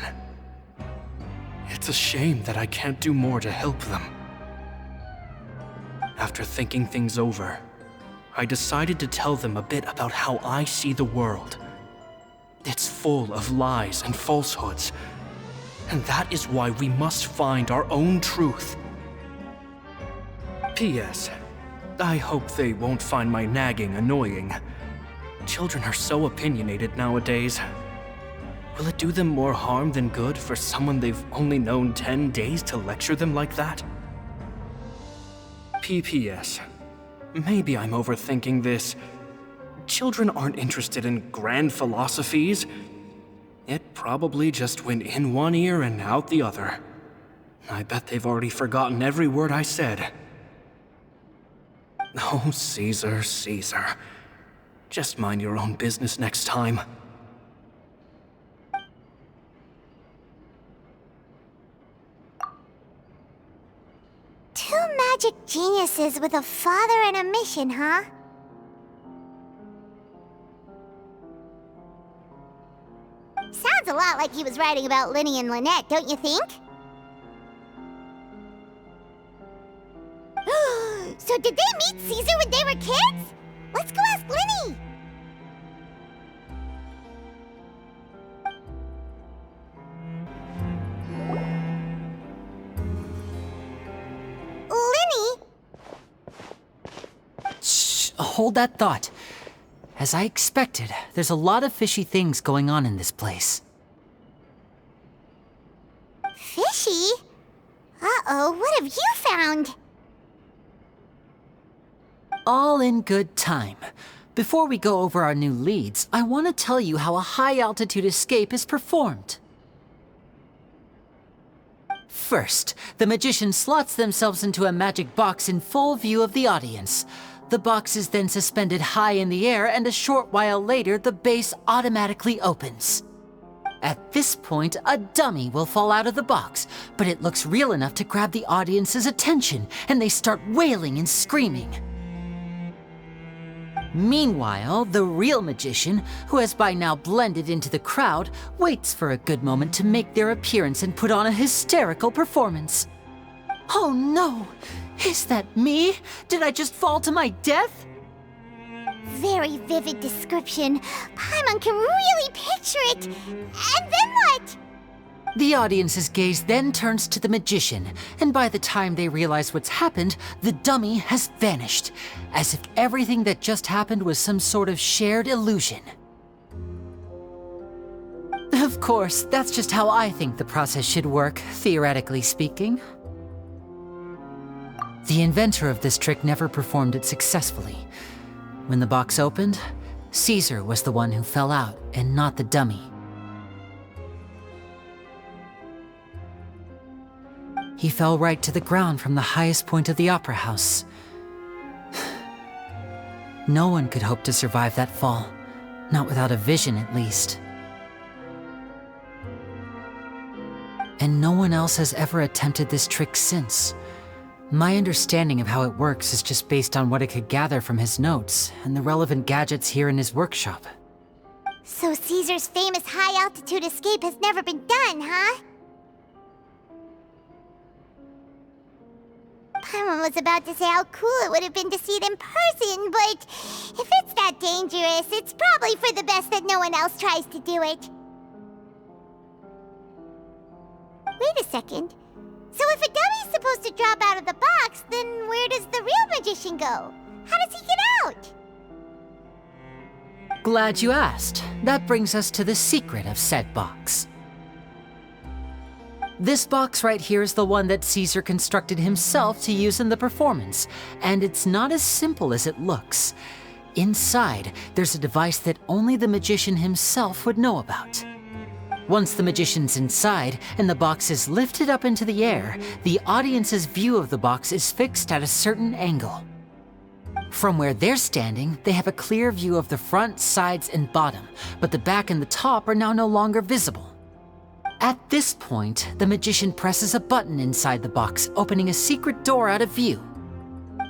It's a shame that I can't do more to help them. After thinking things over, I decided to tell them a bit about how I see the world. It's full of lies and falsehoods, and that is why we must find our own truth. P.S. I hope they won't find my nagging annoying. Children are so opinionated nowadays. Will it do them more harm than good for someone they've only known 10 days to lecture them like that? P.P.S. Maybe I'm overthinking this. Children aren't interested in grand philosophies. It probably just went in one ear and out the other. I bet they've already forgotten every word I said. Oh, Caesar, Caesar. Just mind your own business next time. Two magic geniuses with a father and a mission, huh? Sounds a lot like he was writing about Lini and Lynette, don't you think? So did they meet Caesar when they were kids? Let's go ask Lini! Lini? Shh, hold that thought. As I expected, there's a lot of fishy things going on in this place. Fishy? Uh-oh, what have you found? All in good time. Before we go over our new leads, I want to tell you how a high-altitude escape is performed. First, the magician slots themselves into a magic box in full view of the audience. The box is then suspended high in the air, and a short while later, the base automatically opens. At this point, a dummy will fall out of the box, but it looks real enough to grab the audience's attention, and they start wailing and screaming. Meanwhile, the real magician, who has by now blended into the crowd, waits for a good moment to make their appearance and put on a hysterical performance. Oh no! Is that me? Did I just fall to my death? Very vivid description. Paimon can really picture it. And then what? The audience's gaze then turns to the magician, and by the time they realize what's happened, the dummy has vanished, as if everything that just happened was some sort of shared illusion. Of course, that's just how I think the process should work, theoretically speaking. The inventor of this trick never performed it successfully. When the box opened, Caesar was the one who fell out, and not the dummy. He fell right to the ground from the highest point of the opera house. No one could hope to survive that fall, not without a vision at least. And no one else has ever attempted this trick since. My understanding of how it works is just based on what I could gather from his notes and the relevant gadgets here in his workshop. So Caesar's famous high-altitude escape has never been done, huh? Paimon was about to say how cool it would have been to see it in person, but if it's that dangerous, it's probably for the best that no one else tries to do it. Wait a second. So if a dummy's supposed to drop out of the box, then where does the real magician go? How does he get out? Glad you asked. That brings us to the secret of said box. This box right here is the one that Caesar constructed himself to use in the performance, and it's not as simple as it looks. Inside, there's a device that only the magician himself would know about. Once the magician's inside and the box is lifted up into the air, the audience's view of the box is fixed at a certain angle. From where they're standing, they have a clear view of the front, sides, and bottom, but the back and the top are now no longer visible. At this point, the magician presses a button inside the box, opening a secret door out of view.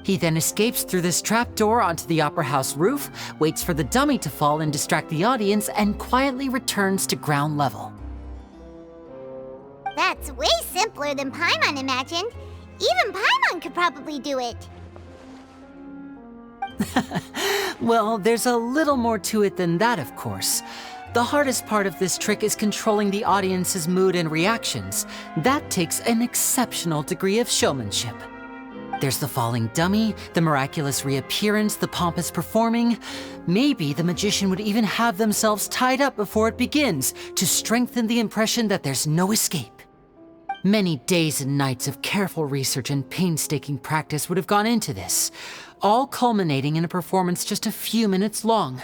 He then escapes through this trap door onto the opera house roof, waits for the dummy to fall and distract the audience, and quietly returns to ground level. That's way simpler simpler than Paimon imagined. Even Paimon could probably do it. Well, there's a little more to it than that, of course. The hardest part of this trick is controlling the audience's mood and reactions. That takes an exceptional degree of showmanship. There's the falling dummy, the miraculous reappearance, the pompous performing. Maybe the magician would even have themselves tied up before it begins to strengthen the impression that there's no escape. Many days and nights of careful research and painstaking practice would have gone into this, all culminating in a performance just a few minutes long,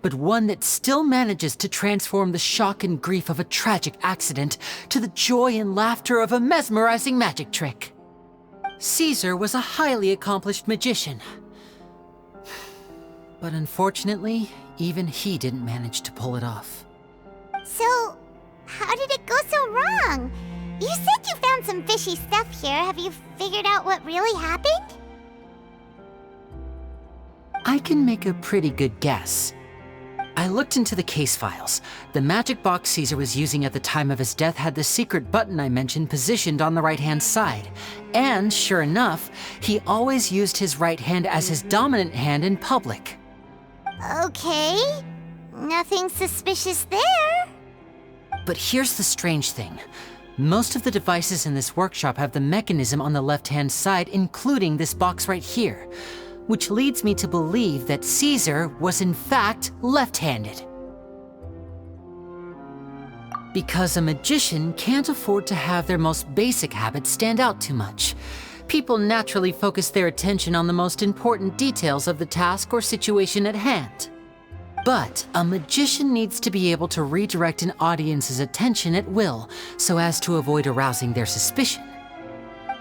but one that still manages to transform the shock and grief of a tragic accident to the joy and laughter of a mesmerizing magic trick. Caesar was a highly accomplished magician, but unfortunately, even he didn't manage to pull it off. So, how did it go so wrong? You said you found some fishy stuff here. Have you figured out what really happened? I can make a pretty good guess. I looked into the case files. The magic box Caesar was using at the time of his death had the secret button I mentioned positioned on the right-hand side. And sure enough, he always used his right hand as his dominant hand in public. Okay. Nothing suspicious there. But here's the strange thing. Most of the devices in this workshop have the mechanism on the left-hand side, including this box right here, which leads me to believe that Caesar was in fact left-handed. Because a magician can't afford to have their most basic habits stand out too much. People naturally focus their attention on the most important details of the task or situation at hand. But a magician needs to be able to redirect an audience's attention at will so as to avoid arousing their suspicion.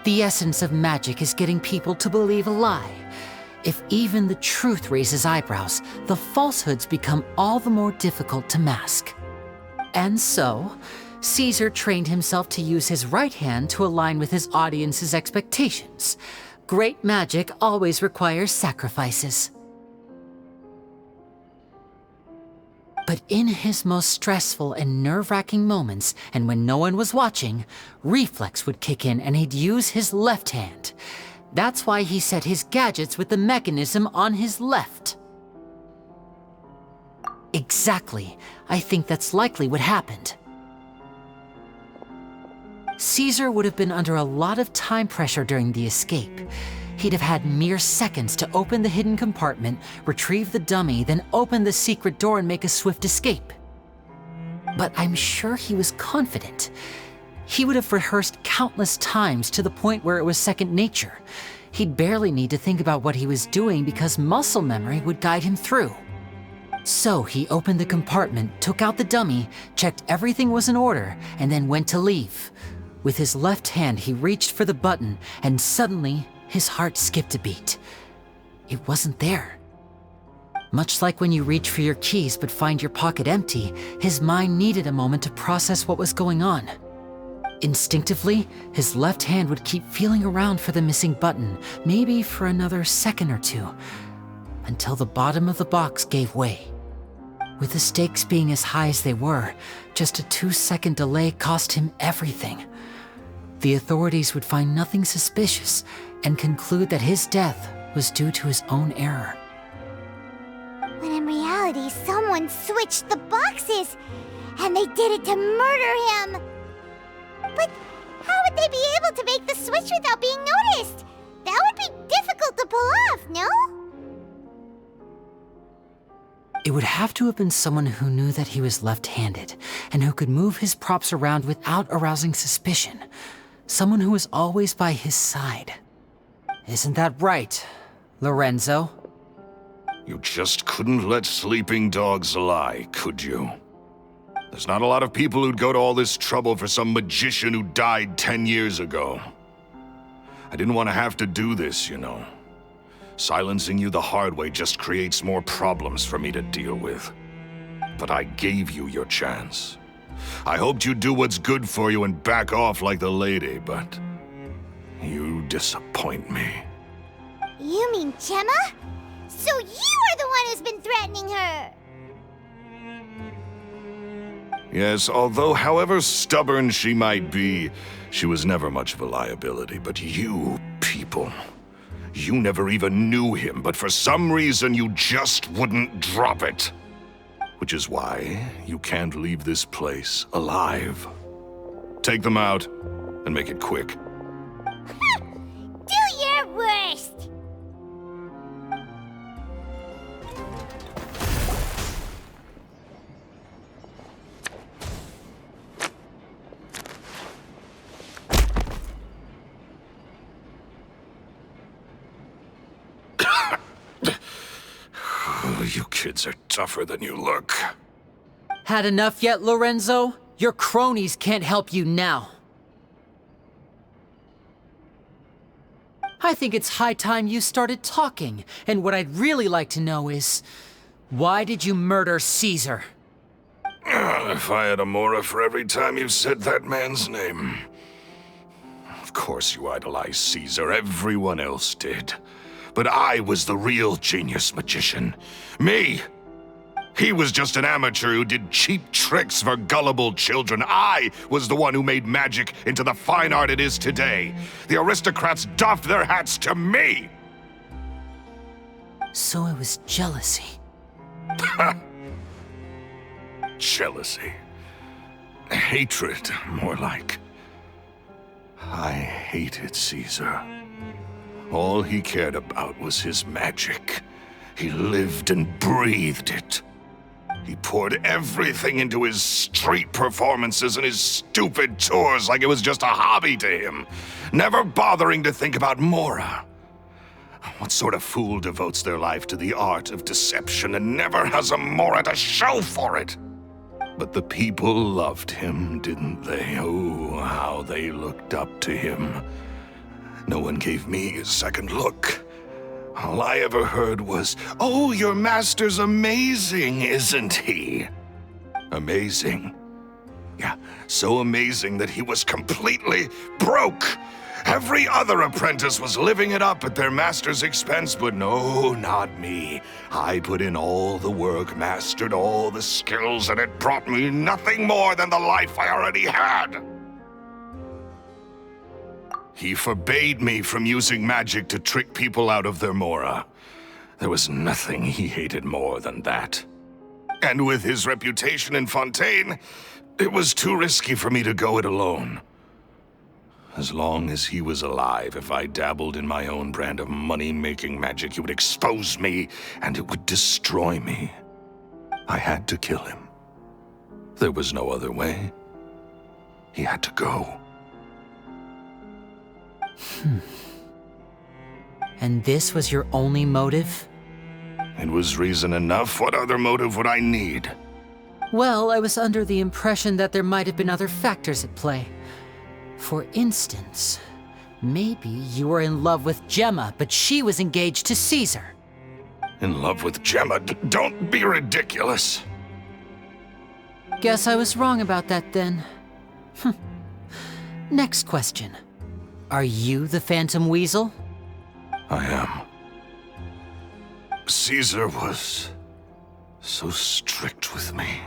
The essence of magic is getting people to believe a lie. If even the truth raises eyebrows, the falsehoods become all the more difficult to mask. And so, Caesar trained himself to use his right hand to align with his audience's expectations. Great magic always requires sacrifices. But in his most stressful and nerve-wracking moments, and when no one was watching, reflex would kick in and he'd use his left hand. That's why he set his gadgets with the mechanism on his left. Exactly. I think that's likely what happened. Caesar would have been under a lot of time pressure during the escape. He'd have had mere seconds to open the hidden compartment, retrieve the dummy, then open the secret door and make a swift escape. But I'm sure he was confident. He would have rehearsed countless times to the point where it was second nature. He'd barely need to think about what he was doing because muscle memory would guide him through. So he opened the compartment, took out the dummy, checked everything was in order, and then went to leave. With his left hand, he reached for the button, and suddenly, his heart skipped a beat. It wasn't there. Much like when you reach for your keys but find your pocket empty, his mind needed a moment to process what was going on. Instinctively, his left hand would keep feeling around for the missing button, maybe for another second or two, until the bottom of the box gave way. With the stakes being as high as they were, just a 2-second delay cost him everything. The authorities would find nothing suspicious and conclude that his death was due to his own error. When in reality, someone switched the boxes, and they did it to murder him. But how would they be able to make the switch without being noticed? That would be difficult to pull off, no? It would have to have been someone who knew that he was left-handed and who could move his props around without arousing suspicion. Someone who was always by his side. Isn't that right, Lorenzo? You just couldn't let sleeping dogs lie, could you? There's not a lot of people who'd go to all this trouble for some magician who died 10 years ago. I didn't want to have to do this, you know. Silencing you the hard way just creates more problems for me to deal with. But I gave you your chance. I hoped you'd do what's good for you and back off like the lady, but you disappoint me. You mean Gemma? So you are the one who's been threatening her! Yes, although however stubborn she might be, she was never much of a liability. But you people, you never even knew him, but for some reason you just wouldn't drop it. Which is why you can't leave this place alive. Take them out, and make it quick. Do your worst! You kids are tougher than you look. Had enough yet, Lorenzo? Your cronies can't help you now. I think it's high time you started talking, and what I'd really like to know is, why did you murder Caesar? If I had a Mora for every time you said that man's name. Of course you idolized Caesar, everyone else did. But I was the real genius magician. Me! He was just an amateur who did cheap tricks for gullible children. I was the one who made magic into the fine art it is today. The aristocrats doffed their hats to me! So it was jealousy. Jealousy. Hatred, more like. I hated Caesar. All he cared about was his magic. He lived and breathed it. He poured everything into his street performances and his stupid tours like it was just a hobby to him, never bothering to think about Mora. What sort of fool devotes their life to the art of deception and never has a Mora to show for it? But the people loved him, didn't they? Oh, how they looked up to him. No one gave me a second look. All I ever heard was, "Oh, your master's amazing, isn't he?" Amazing? Yeah, so amazing that he was completely broke. Every other apprentice was living it up at their master's expense, but no, not me. I put in all the work, mastered all the skills, and it brought me nothing more than the life I already had. He forbade me from using magic to trick people out of their Mora. There was nothing he hated more than that. And with his reputation in Fontaine, it was too risky for me to go it alone. As long as he was alive, if I dabbled in my own brand of money-making magic, he would expose me, and it would destroy me. I had to kill him. There was no other way. He had to go. And this was your only motive? It was reason enough. What other motive would I need? Well, I was under the impression that there might have been other factors at play. For instance, maybe you were in love with Gemma, but she was engaged to Caesar. In love with Gemma? Don't be ridiculous. Guess I was wrong about that then. Next question. Are you the Phantom Weasel? I am. Caesar was so strict with me.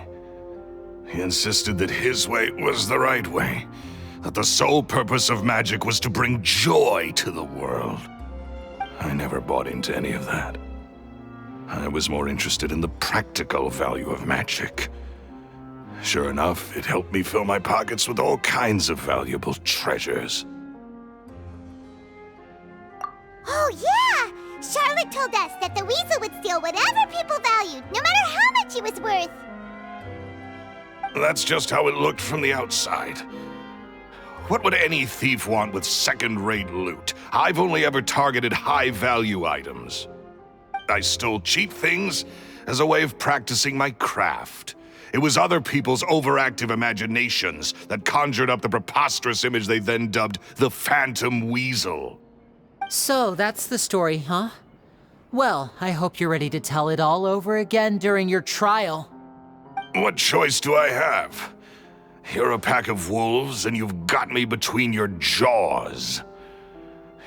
He insisted that his way was the right way, that the sole purpose of magic was to bring joy to the world. I never bought into any of that. I was more interested in the practical value of magic. Sure enough, it helped me fill my pockets with all kinds of valuable treasures. Oh, yeah! Charlotte told us that the weasel would steal whatever people valued, no matter how much it was worth. That's just how it looked from the outside. What would any thief want with second-rate loot? I've only ever targeted high-value items. I stole cheap things as a way of practicing my craft. It was other people's overactive imaginations that conjured up the preposterous image they then dubbed the Phantom Weasel. So that's the story, huh? Well, I hope you're ready to tell it all over again during your trial. What choice do I have? You're a pack of wolves, and you've got me between your jaws.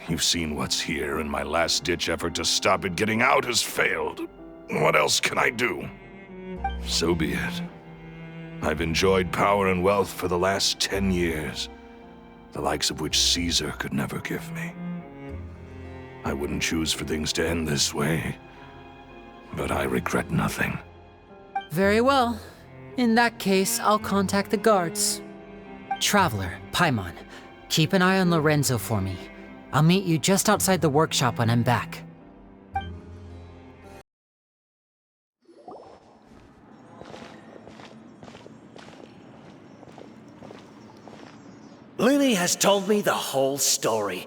You've seen what's here, and my last-ditch effort to stop it getting out has failed. What else can I do? So be it. I've enjoyed power and wealth for the last 10 years, the likes of which Caesar could never give me. I wouldn't choose for things to end this way, but I regret nothing. Very well. In that case, I'll contact the guards. Traveler, Paimon, keep an eye on Lorenzo for me. I'll meet you just outside the workshop when I'm back. Lini has told me the whole story.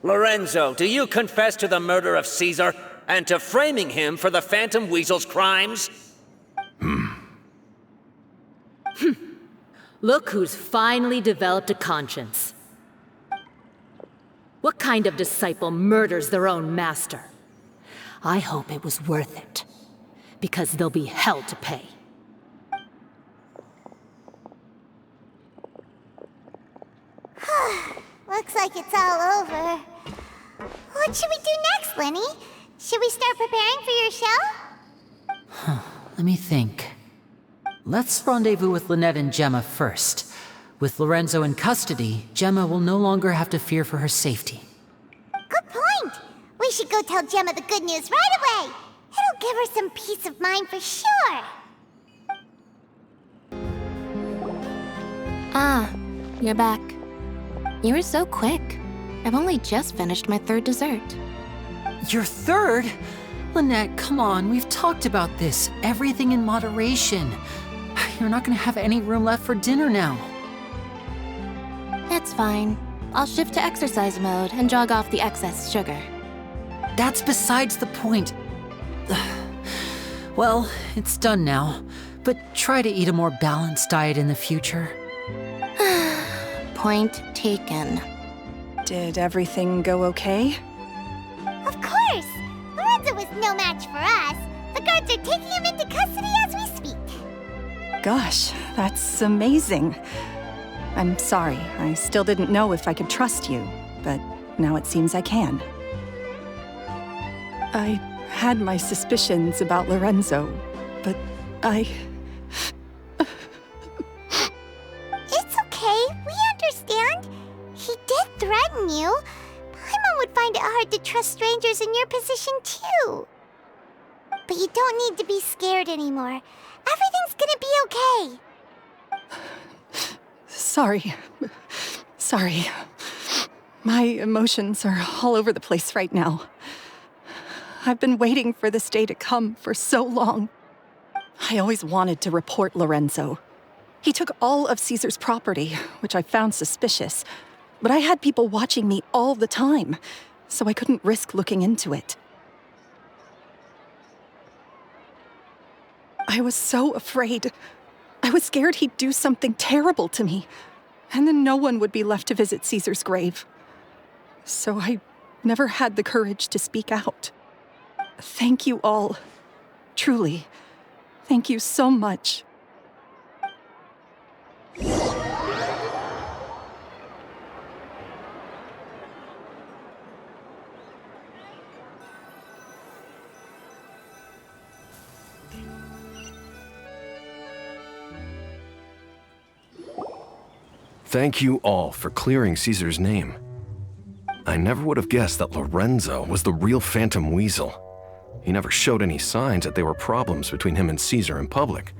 Lorenzo, do you confess to the murder of Caesar and to framing him for the Phantom Weasel's crimes? Look who's finally developed a conscience. What kind of disciple murders their own master? I hope it was worth it, because there'll be hell to pay. Looks like it's all over. What should we do next, Lini? Should we start preparing for your show? Let me think. Let's rendezvous with Lynette and Gemma first. With Lorenzo in custody, Gemma will no longer have to fear for her safety. Good point. We should go tell Gemma the good news right away. It'll give her some peace of mind for sure. Ah, you're back. You were so quick. I've only just finished my third dessert. Your third? Lynette, come on, we've talked about this. Everything in moderation. You're not gonna have any room left for dinner now. It's fine. I'll shift to exercise mode and jog off the excess sugar. That's besides the point. Well, it's done now, but try to eat a more balanced diet in the future. Point taken. Did everything go okay? Of course! Lorenzo was no match for us. The guards are taking him into custody as we speak. Gosh, that's amazing. I'm sorry, I still didn't know if I could trust you, but now it seems I can. I had my suspicions about Lorenzo, but It's okay, we understand. He did threaten you. Paimon would find it hard to trust strangers in your position too. But you don't need to be scared anymore. Everything's gonna be okay. Sorry. My emotions are all over the place right now. I've been waiting for this day to come for so long. I always wanted to report Lorenzo. He took all of Caesar's property, which I found suspicious, but I had people watching me all the time, so I couldn't risk looking into it. I was so afraid. I was scared he'd do something terrible to me, and then no one would be left to visit Caesar's grave. So I never had the courage to speak out. Thank you all. Truly. Thank you so much. Thank you all for clearing Caesar's name. I never would have guessed that Lorenzo was the real Phantom Weasel. He never showed any signs that there were problems between him and Caesar in public.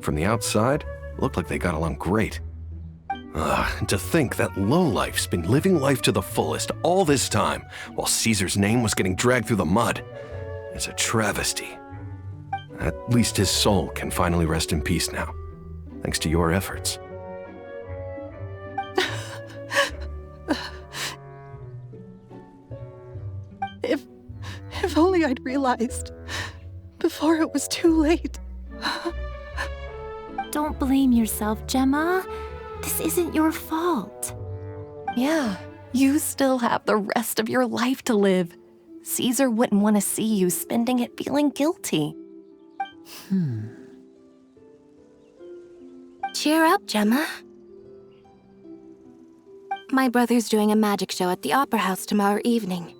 From the outside, it looked like they got along great. And to think that lowlife's been living life to the fullest all this time, while Caesar's name was getting dragged through the mud. It's a travesty. At least his soul can finally rest in peace now, thanks to your efforts. If only I'd realized before it was too late. Don't blame yourself, Gemma. This isn't your fault. Yeah, you still have the rest of your life to live. Caesar wouldn't want to see you spending it feeling guilty. Cheer up, Gemma. My brother's doing a magic show at the Opera House tomorrow evening.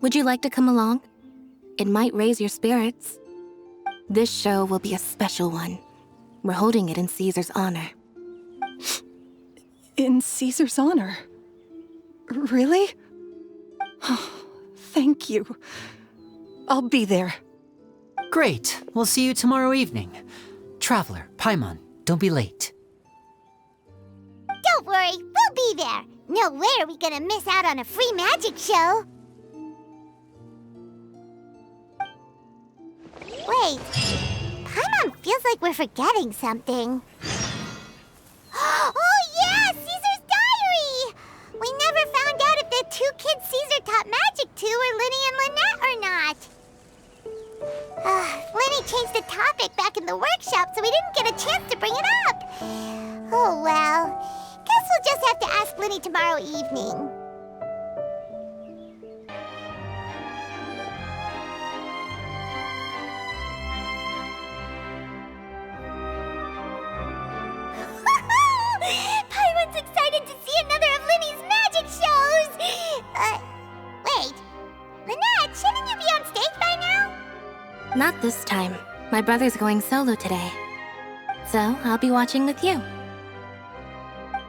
Would you like to come along? It might raise your spirits. This show will be a special one. We're holding it in Caesar's honor. In Caesar's honor? Really? Oh, thank you. I'll be there. Great. We'll see you tomorrow evening. Traveler, Paimon, don't be late. Don't worry, we'll be there. No way are we gonna miss out on a free magic show. Wait, Paimon feels like we're forgetting something. Oh yeah, Caesar's diary! We never found out if the two kids Caesar taught magic to were Lini and Lynette or not. Lini changed the topic back in the workshop, so we didn't get a chance to bring it up. Oh well, guess we'll just have to ask Lini tomorrow evening. Paimon's excited to see another of Lini's magic shows! Wait. Lynette, shouldn't you be on stage by now? Not this time. My brother's going solo today. So, I'll be watching with you.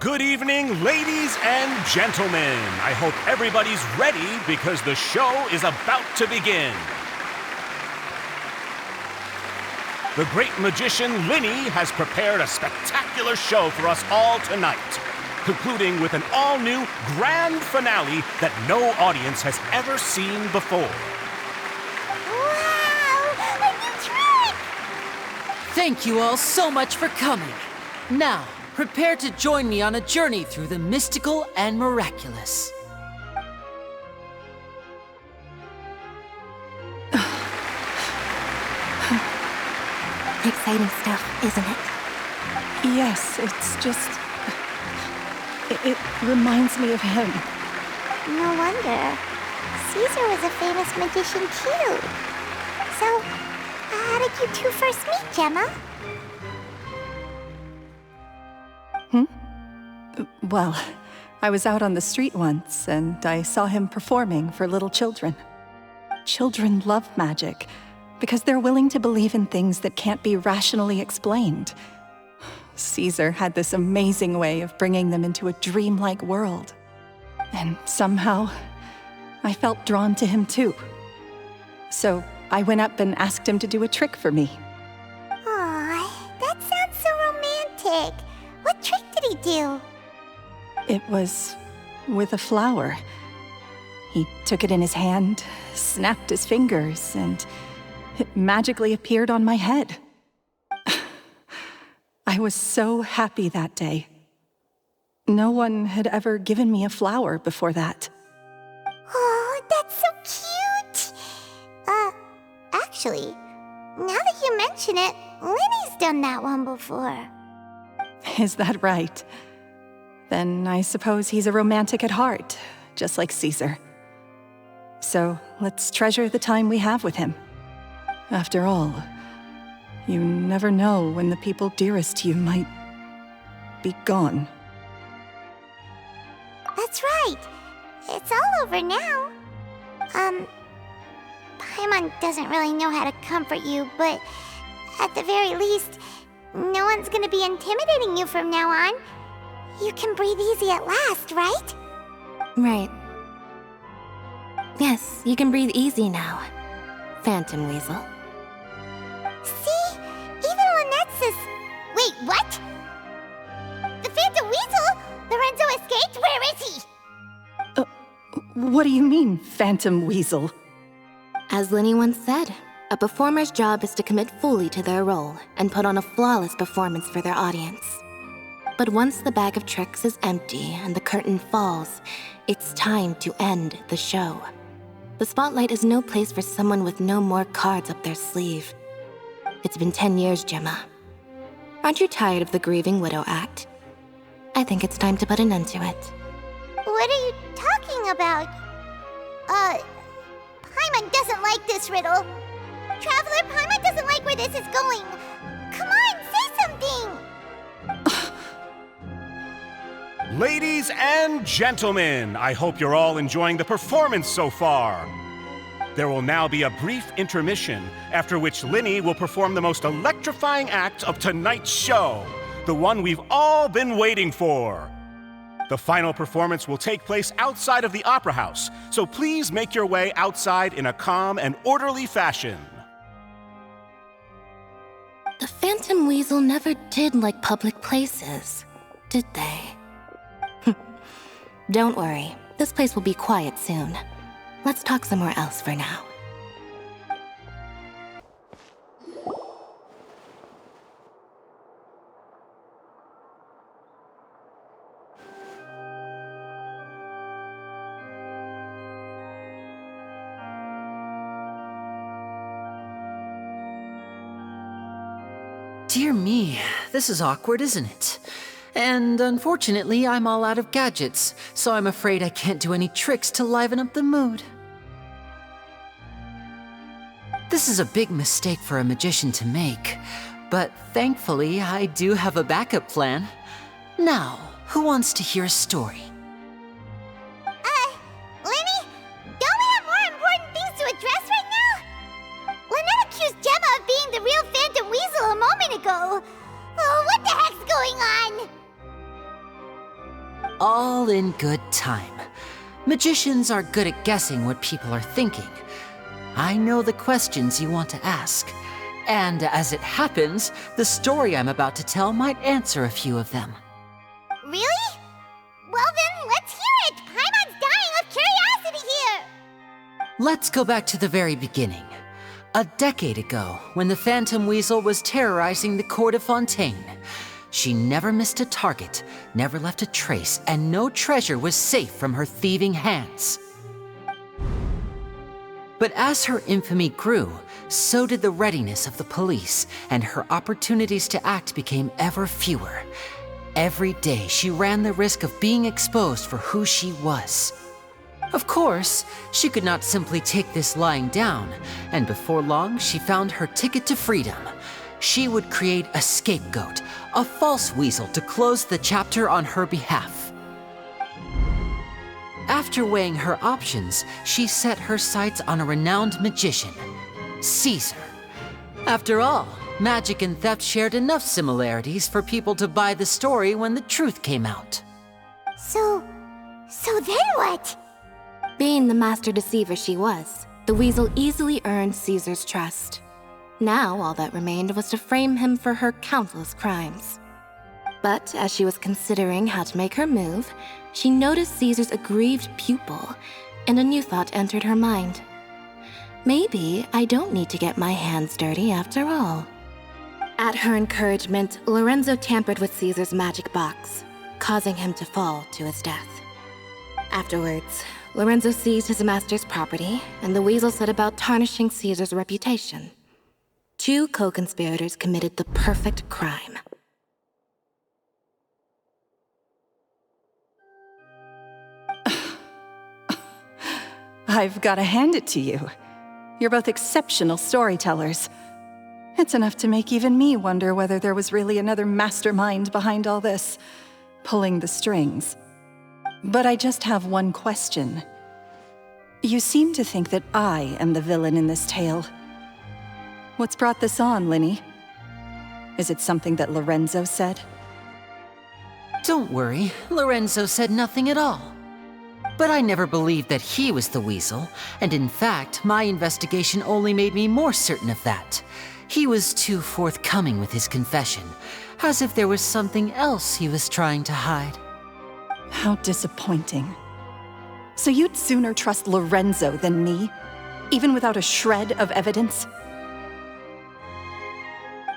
Good evening, ladies and gentlemen. I hope everybody's ready because the show is about to begin. The great magician Lini has prepared a spectacular show for us all tonight, concluding with an all-new grand finale that no audience has ever seen before. Wow! A new trick! Thank you all so much for coming. Now, prepare to join me on a journey through the mystical and miraculous. Exciting stuff, isn't it? Yes, it's just... It reminds me of him. No wonder. Caesar was a famous magician too. So, how did you two first meet, Gemma? Well, I was out on the street once, and I saw him performing for little children. Children love magic, because they're willing to believe in things that can't be rationally explained. Caesar had this amazing way of bringing them into a dreamlike world. And somehow, I felt drawn to him too. So I went up and asked him to do a trick for me. Aw, that sounds so romantic. What trick did he do? It was with a flower. He took it in his hand, snapped his fingers, and it magically appeared on my head. I was so happy that day. No one had ever given me a flower before that. Oh, that's so cute! Actually, now that you mention it, Lini's done that one before. Is that right? Then I suppose he's a romantic at heart, just like Caesar. So let's treasure the time we have with him. After all, you never know when the people dearest to you might be gone. That's right. It's all over now. Paimon doesn't really know how to comfort you, but at the very least, no one's gonna be intimidating you from now on. You can breathe easy at last, right? Right. Yes, you can breathe easy now, Phantom Weasel. See? Even Lynette says... Wait, what? The Phantom Weasel? Lorenzo escaped? Where is he? What do you mean, Phantom Weasel? As Lini once said, a performer's job is to commit fully to their role and put on a flawless performance for their audience. But once the bag of tricks is empty and the curtain falls, it's time to end the show. The spotlight is no place for someone with no more cards up their sleeve. It's been 10 years, Gemma. Aren't you tired of the grieving widow act? I think it's time to put an end to it. What are you talking about? Paimon doesn't like this riddle. Traveler, Paimon doesn't like where this is going. Come on, say something! Ladies and gentlemen, I hope you're all enjoying the performance so far. There will now be a brief intermission, after which Lini will perform the most electrifying act of tonight's show, the one we've all been waiting for. The final performance will take place outside of the Opera House, so please make your way outside in a calm and orderly fashion. The Phantom Weasel never did like public places, did they? Don't worry, this place will be quiet soon. Let's talk somewhere else for now. Dear me, this is awkward, isn't it? And unfortunately, I'm all out of gadgets, so I'm afraid I can't do any tricks to liven up the mood. This is a big mistake for a magician to make, but thankfully, I do have a backup plan. Now, who wants to hear a story? Lini? Don't we have more important things to address right now? Lynette accused Gemma of being the real Phantom Weasel a moment ago. Oh, what the heck's going on? All in good time. Magicians are good at guessing what people are thinking. I know the questions you want to ask. And as it happens, the story I'm about to tell might answer a few of them. Really? Well then, let's hear it! Paimon's dying of curiosity here! Let's go back to the very beginning. A decade ago, when the Phantom Weasel was terrorizing the court of Fontaine. She never missed a target, never left a trace, and no treasure was safe from her thieving hands. But as her infamy grew, so did the readiness of the police, and her opportunities to act became ever fewer. Every day, she ran the risk of being exposed for who she was. Of course, she could not simply take this lying down, and before long, she found her ticket to freedom. She would create a scapegoat, a false weasel to close the chapter on her behalf. After weighing her options, she set her sights on a renowned magician, Caesar. After all, magic and theft shared enough similarities for people to buy the story when the truth came out. So then what? Being the master deceiver she was, the weasel easily earned Caesar's trust. Now all that remained was to frame him for her countless crimes. But as she was considering how to make her move, she noticed Caesar's aggrieved pupil, and a new thought entered her mind. Maybe I don't need to get my hands dirty after all. At her encouragement, Lorenzo tampered with Caesar's magic box, causing him to fall to his death. Afterwards, Lorenzo seized his master's property, and the weasel set about tarnishing Caesar's reputation. Two co-conspirators committed the perfect crime. I've got to hand it to you. You're both exceptional storytellers. It's enough to make even me wonder whether there was really another mastermind behind all this, pulling the strings. But I just have one question. You seem to think that I am the villain in this tale. What's brought this on, Lini? Is it something that Lorenzo said? Don't worry, Lorenzo said nothing at all. But I never believed that he was the weasel, and in fact, my investigation only made me more certain of that. He was too forthcoming with his confession, as if there was something else he was trying to hide. How disappointing. So you'd sooner trust Lorenzo than me, even without a shred of evidence?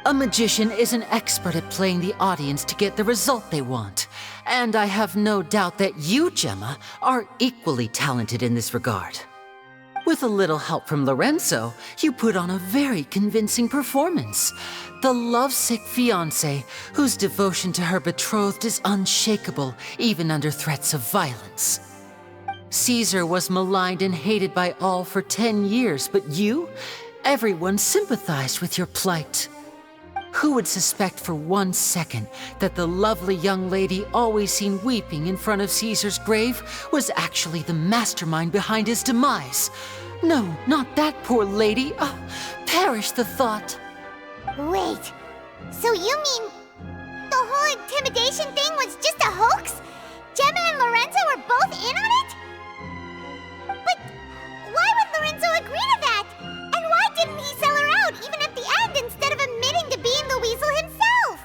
A magician is an expert at playing the audience to get the result they want. And I have no doubt that you, Gemma, are equally talented in this regard. With a little help from Lorenzo, you put on a very convincing performance. The lovesick fiancé, whose devotion to her betrothed is unshakable, even under threats of violence. Caesar was maligned and hated by all for 10 years, but you? Everyone sympathized with your plight. Who would suspect for 1 second that the lovely young lady always seen weeping in front of Caesar's grave was actually the mastermind behind his demise? No, not that poor lady. Perish the thought. Wait, so you mean the whole intimidation thing was just a hoax? Gemma and Lorenzo were both in on it? But why would Lorenzo agree to that? And why didn't he sell her out, even at the end, instead of admitting to being the weasel himself?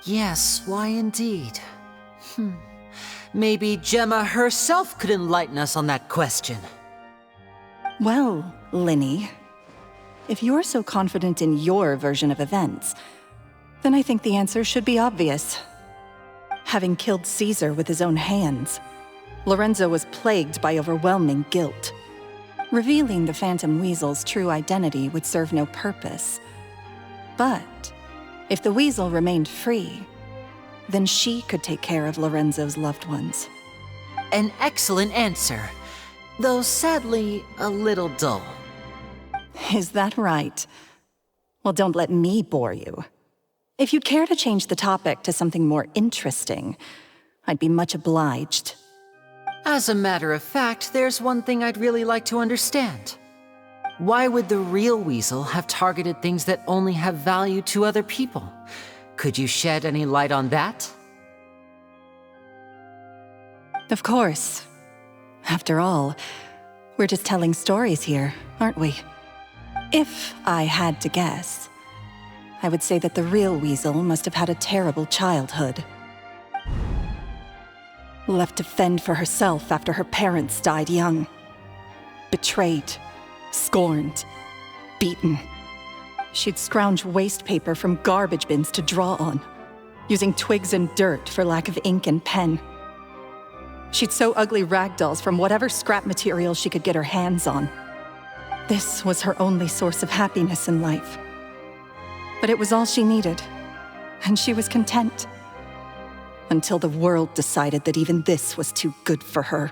Yes, why indeed? Maybe Gemma herself could enlighten us on that question. Well, Lini, if you're so confident in your version of events, then I think the answer should be obvious. Having killed Caesar with his own hands, Lorenzo was plagued by overwhelming guilt. Revealing the Phantom Weasel's true identity would serve no purpose. But if the Weasel remained free, then she could take care of Lorenzo's loved ones. An excellent answer, though sadly a little dull. Is that right? Well, don't let me bore you. If you'd care to change the topic to something more interesting, I'd be much obliged. As a matter of fact, there's one thing I'd really like to understand. Why would the real weasel have targeted things that only have value to other people? Could you shed any light on that? Of course. After all, we're just telling stories here, aren't we? If I had to guess, I would say that the real weasel must have had a terrible childhood. Left to fend for herself after her parents died young. Betrayed, scorned, beaten. She'd scrounge waste paper from garbage bins to draw on, using twigs and dirt for lack of ink and pen. She'd sew ugly ragdolls from whatever scrap material she could get her hands on. This was her only source of happiness in life. But it was all she needed, and she was content. Until the world decided that even this was too good for her.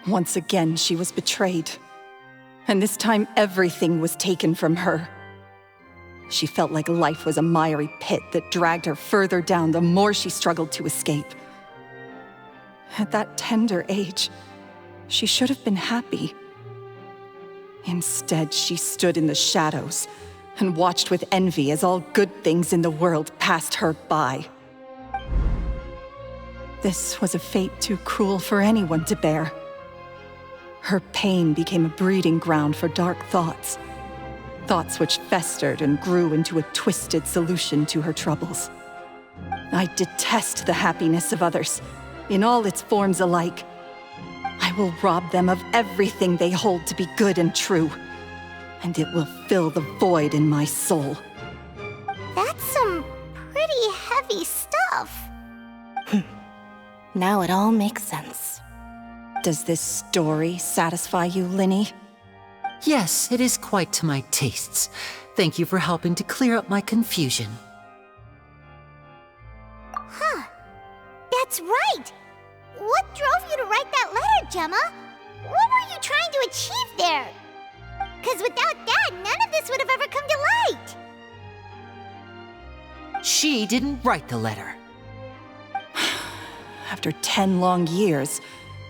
Once again, she was betrayed. And this time, everything was taken from her. She felt like life was a miry pit that dragged her further down the more she struggled to escape. At that tender age, she should have been happy. Instead, she stood in the shadows and watched with envy as all good things in the world passed her by. This was a fate too cruel for anyone to bear. Her pain became a breeding ground for dark thoughts. Thoughts which festered and grew into a twisted solution to her troubles. I detest the happiness of others, in all its forms alike. I will rob them of everything they hold to be good and true, and it will fill the void in my soul. That's some pretty heavy stuff. Now it all makes sense. Does this story satisfy you, Lini? Yes, it is quite to my tastes. Thank you for helping to clear up my confusion. Huh. That's right. What drove you to write that letter, Gemma? What were you trying to achieve there? Because without that, none of this would have ever come to light. She didn't write the letter. After 10 long years,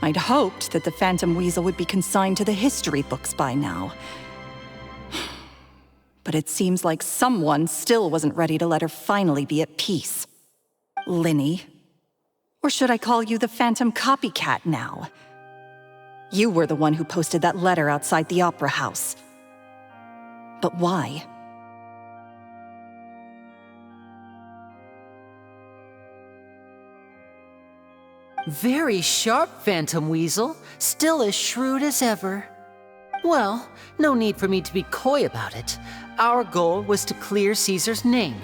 I'd hoped that the Phantom Weasel would be consigned to the history books by now. But it seems like someone still wasn't ready to let her finally be at peace. Lini? Or should I call you the Phantom Copycat now? You were the one who posted that letter outside the Opera House. But why? Very sharp, Phantom Weasel. Still as shrewd as ever. Well, no need for me to be coy about it. Our goal was to clear Caesar's name.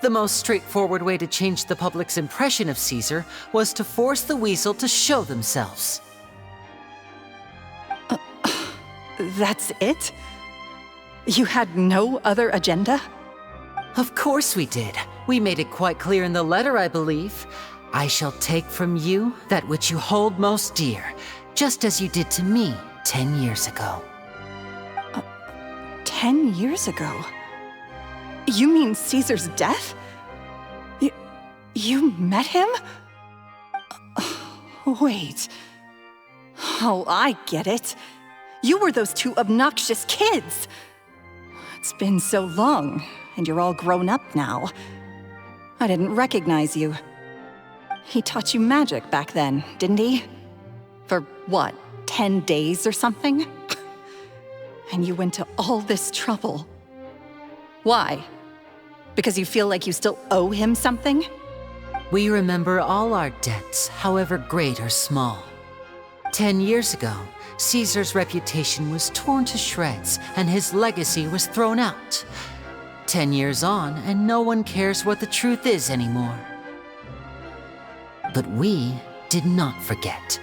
The most straightforward way to change the public's impression of Caesar was to force the Weasel to show themselves. That's it? You had no other agenda? Of course we did. We made it quite clear in the letter, I believe. I shall take from you that which you hold most dear, just as you did to me 10 years ago. 10 years ago? You mean Caesar's death? You met him? Wait. Oh, I get it. You were those two obnoxious kids. It's been so long, and you're all grown up now. I didn't recognize you. He taught you magic back then, didn't he? For what, 10 days or something? And you went to all this trouble. Why? Because you feel like you still owe him something? We remember all our debts, however great or small. 10 years ago, Caesar's reputation was torn to shreds and his legacy was thrown out. 10 years on, and no one cares what the truth is anymore. But we did not forget,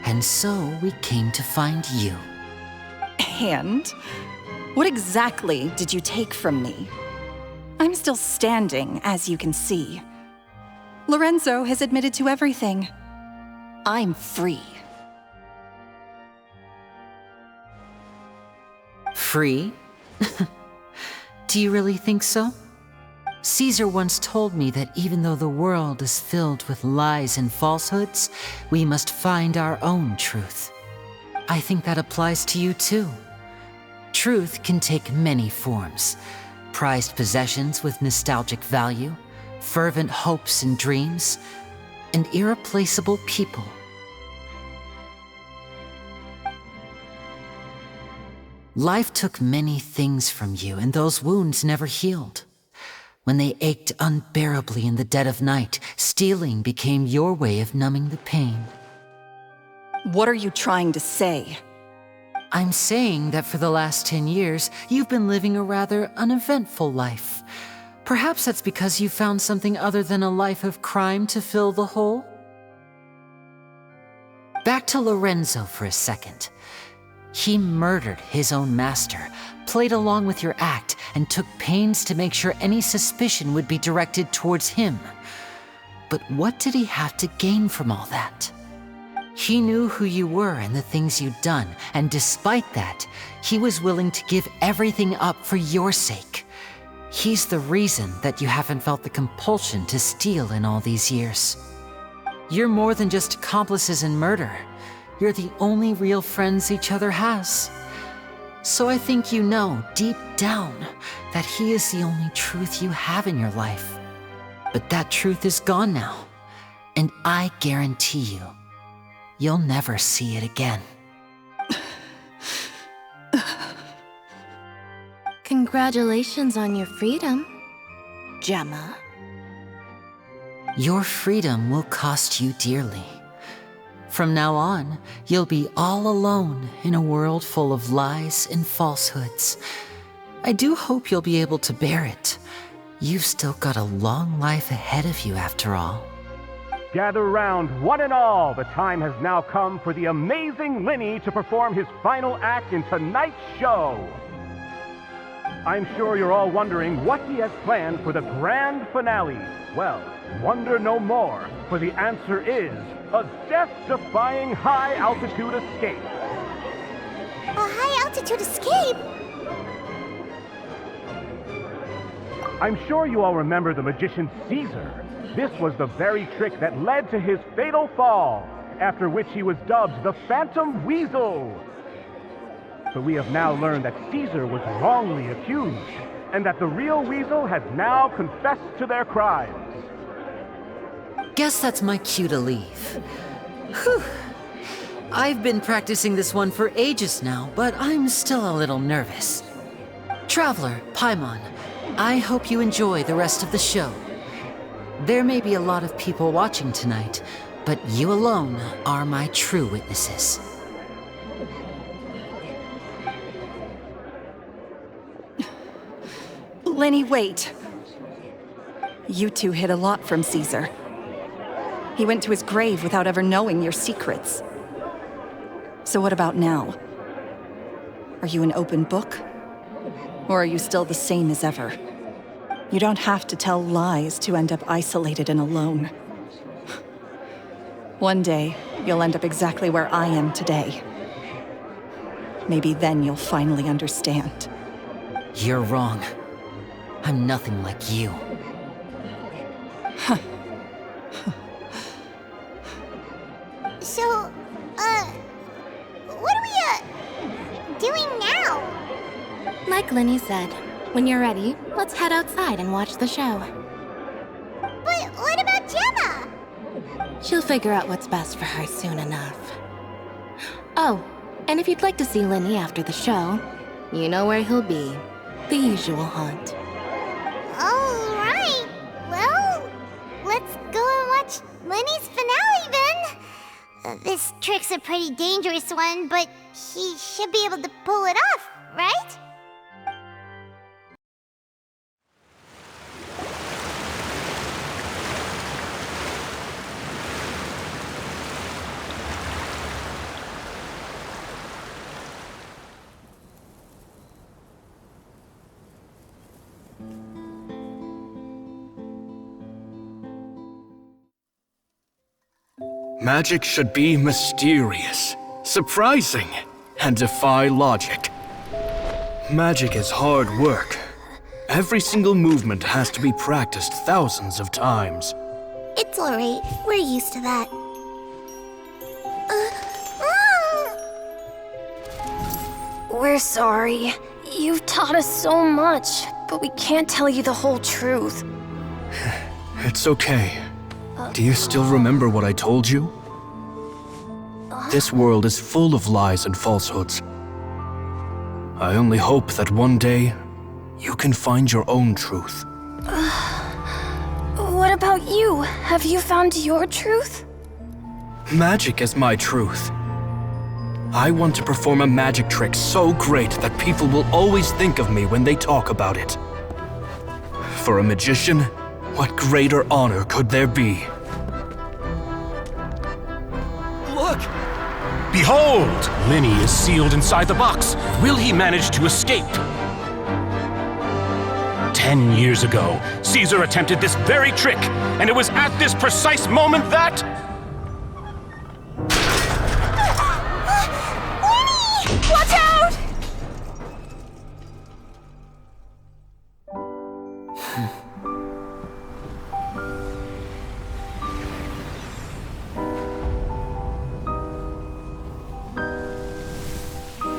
and so we came to find you. And? What exactly did you take from me? I'm still standing, as you can see. Lorenzo has admitted to everything. I'm free. Free? Do you really think so? Caesar once told me that even though the world is filled with lies and falsehoods, we must find our own truth. I think that applies to you too. Truth can take many forms. Prized possessions with nostalgic value, fervent hopes and dreams, and irreplaceable people. Life took many things from you, and those wounds never healed. When they ached unbearably in the dead of night, stealing became your way of numbing the pain. What are you trying to say? I'm saying that for the last 10 years, you've been living a rather uneventful life. Perhaps that's because you found something other than a life of crime to fill the hole? Back to Lorenzo for a second. He murdered his own master, played along with your act, and took pains to make sure any suspicion would be directed towards him. But what did he have to gain from all that? He knew who you were and the things you'd done, and despite that, he was willing to give everything up for your sake. He's the reason that you haven't felt the compulsion to steal in all these years. You're more than just accomplices in murder. You're the only real friends each other has. So I think you know, deep down, that he is the only truth you have in your life. But that truth is gone now, and I guarantee you, you'll never see it again. Congratulations on your freedom, Gemma. Your freedom will cost you dearly. From now on, you'll be all alone in a world full of lies and falsehoods. I do hope you'll be able to bear it. You've still got a long life ahead of you after all. Gather round, one and all. The time has now come for the amazing Lini to perform his final act in tonight's show. I'm sure you're all wondering what he has planned for the grand finale. Well, wonder no more, for the answer is a death-defying high-altitude escape. A high-altitude escape? I'm sure you all remember the magician Caesar. This was the very trick that led to his fatal fall, after which he was dubbed the Phantom Weasel. But we have now learned that Caesar was wrongly accused, and that the real Weasel has now confessed to their crimes. Guess that's my cue to leave. Whew. I've been practicing this one for ages now, but I'm still a little nervous. Traveler, Paimon, I hope you enjoy the rest of the show. There may be a lot of people watching tonight, but you alone are my true witnesses. Lini, wait. You two hid a lot from Caesar. He went to his grave without ever knowing your secrets. So what about now? Are you an open book? Or are you still the same as ever? You don't have to tell lies to end up isolated and alone. One day, you'll end up exactly where I am today. Maybe then you'll finally understand. You're wrong. I'm nothing like you. So, what are we, doing now? Like Lini said, when you're ready, let's head outside and watch the show. But what about Gemma? She'll figure out what's best for her soon enough. Oh, and if you'd like to see Lini after the show, you know where he'll be. The usual haunt. Alright, well, let's go and watch Lini's finale then. This trick's a pretty dangerous one, but he should be able to pull it off, right? Magic should be mysterious, surprising, and defy logic. Magic is hard work. Every single movement has to be practiced thousands of times. It's alright, we're used to that. We're sorry. You've taught us so much, but we can't tell you the whole truth. It's okay. Do you still remember what I told you? This world is full of lies and falsehoods. I only hope that one day, you can find your own truth. What about you? Have you found your truth? Magic is my truth. I want to perform a magic trick so great that people will always think of me when they talk about it. For a magician, what greater honor could there be? Look! Behold! Lini is sealed inside the box. Will he manage to escape? 10 years ago, Caesar attempted this very trick, and it was at this precise moment that... Lini! Watch out!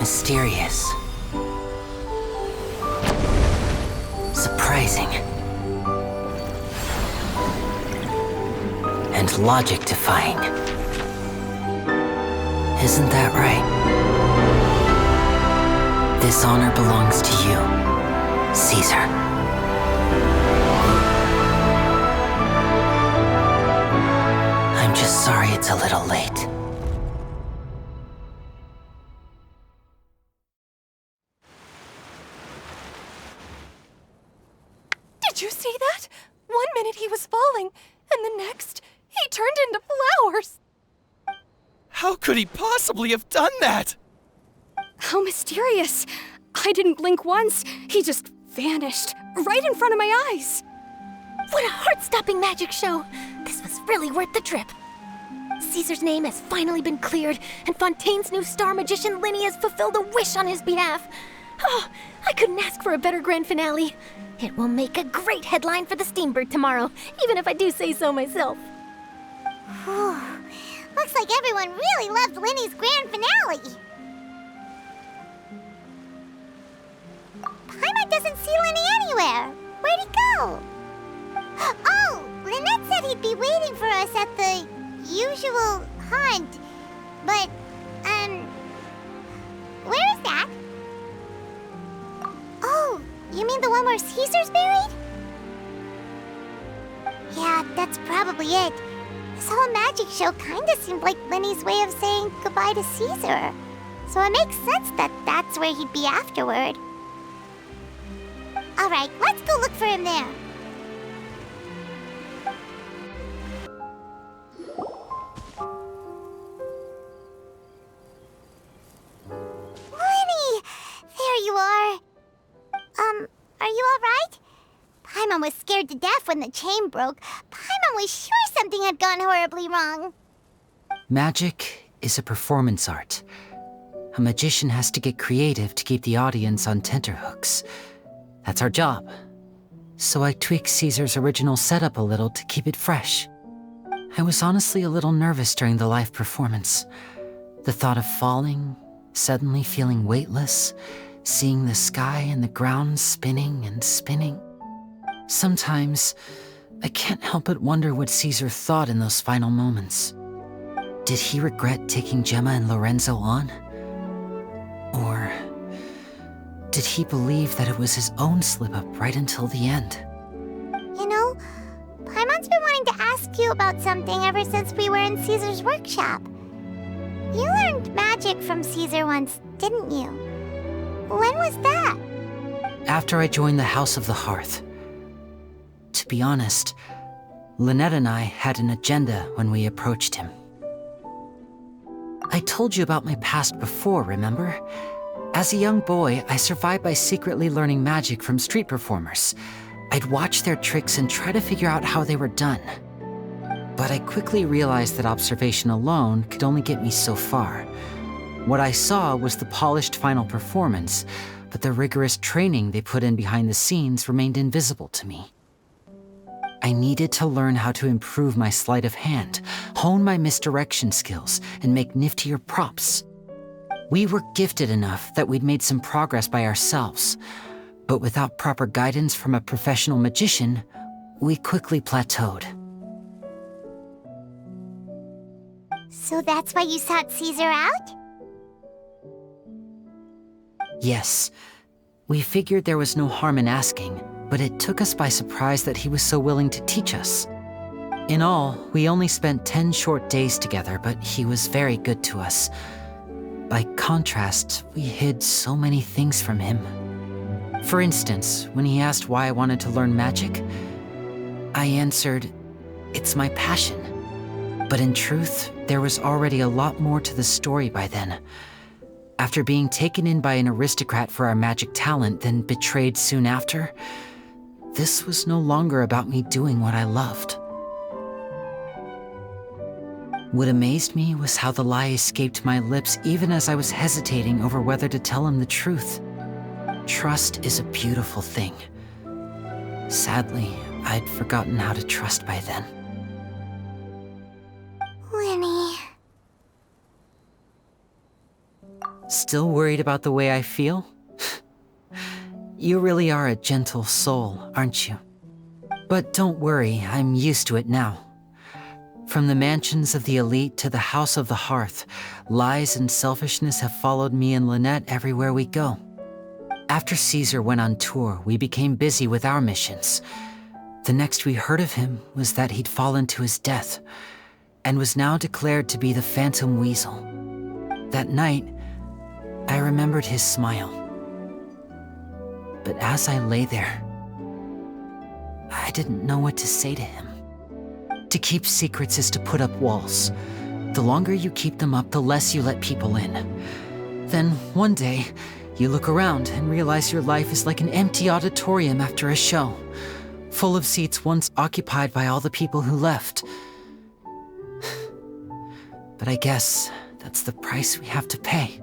Mysterious. Surprising. And logic-defying. Isn't that right? This honor belongs to you, Caesar. I'm just sorry it's a little late. Did you see that? 1 minute he was falling, and the next, he turned into flowers. How could he possibly have done that? How mysterious. I didn't blink once. He just vanished, right in front of my eyes. What a heart-stopping magic show! This was really worth the trip. Caesar's name has finally been cleared, and Fontaine's new star magician Lini has fulfilled a wish on his behalf. Oh, I couldn't ask for a better grand finale. It will make a great headline for the Steambird tomorrow, even if I do say so myself. Whew. Looks like everyone really loved Lini's grand finale. Paimon doesn't see Lini anywhere. Where'd he go? Oh, Lynette said he'd be waiting for us at the usual haunt. But, where is that? Oh, you mean the one where Caesar's buried? Yeah, that's probably it. This whole magic show kinda seemed like Lini's way of saying goodbye to Caesar. So it makes sense that that's where he'd be afterward. Alright, let's go look for him there. Lini! There you are. Are you alright? Paimon was scared to death when the chain broke. Paimon was sure something had gone horribly wrong. Magic is a performance art. A magician has to get creative to keep the audience on tenterhooks. That's our job. So I tweaked Caesar's original setup a little to keep it fresh. I was honestly a little nervous during the live performance. The thought of falling, suddenly feeling weightless, seeing the sky and the ground spinning and spinning. Sometimes, I can't help but wonder what Caesar thought in those final moments. Did he regret taking Gemma and Lorenzo on? Or did he believe that it was his own slip-up right until the end? You know, Paimon's been wanting to ask you about something ever since we were in Caesar's workshop. You learned magic from Caesar once, didn't you? When was that? After I joined the House of the Hearth. To be honest, Lynette and I had an agenda when we approached him. I told you about my past before, remember? As a young boy, I survived by secretly learning magic from street performers. I'd watch their tricks and try to figure out how they were done. But I quickly realized that observation alone could only get me so far. What I saw was the polished final performance, but the rigorous training they put in behind the scenes remained invisible to me. I needed to learn how to improve my sleight of hand, hone my misdirection skills, and make niftier props. We were gifted enough that we'd made some progress by ourselves, but without proper guidance from a professional magician, we quickly plateaued. So that's why you sought Caesar out? Yes. We figured there was no harm in asking, but it took us by surprise that he was so willing to teach us. In all, we only spent 10 short days together, but he was very good to us. By contrast, we hid so many things from him. For instance, when he asked why I wanted to learn magic, I answered, "It's my passion." But in truth, there was already a lot more to the story by then. After being taken in by an aristocrat for our magic talent, then betrayed soon after, this was no longer about me doing what I loved. What amazed me was how the lie escaped my lips even as I was hesitating over whether to tell him the truth. Trust is a beautiful thing. Sadly, I'd forgotten how to trust by then. Lini. Still worried about the way I feel? You really are a gentle soul, aren't you? But don't worry, I'm used to it now. From the mansions of the elite to the House of the Hearth, lies and selfishness have followed me and Lynette everywhere we go. After Caesar went on tour, we became busy with our missions. The next we heard of him was that he'd fallen to his death, and was now declared to be the Phantom Weasel. That night, I remembered his smile. But as I lay there, I didn't know what to say to him. To keep secrets is to put up walls. The longer you keep them up, the less you let people in. Then, one day, you look around and realize your life is like an empty auditorium after a show, full of seats once occupied by all the people who left. But I guess that's the price we have to pay.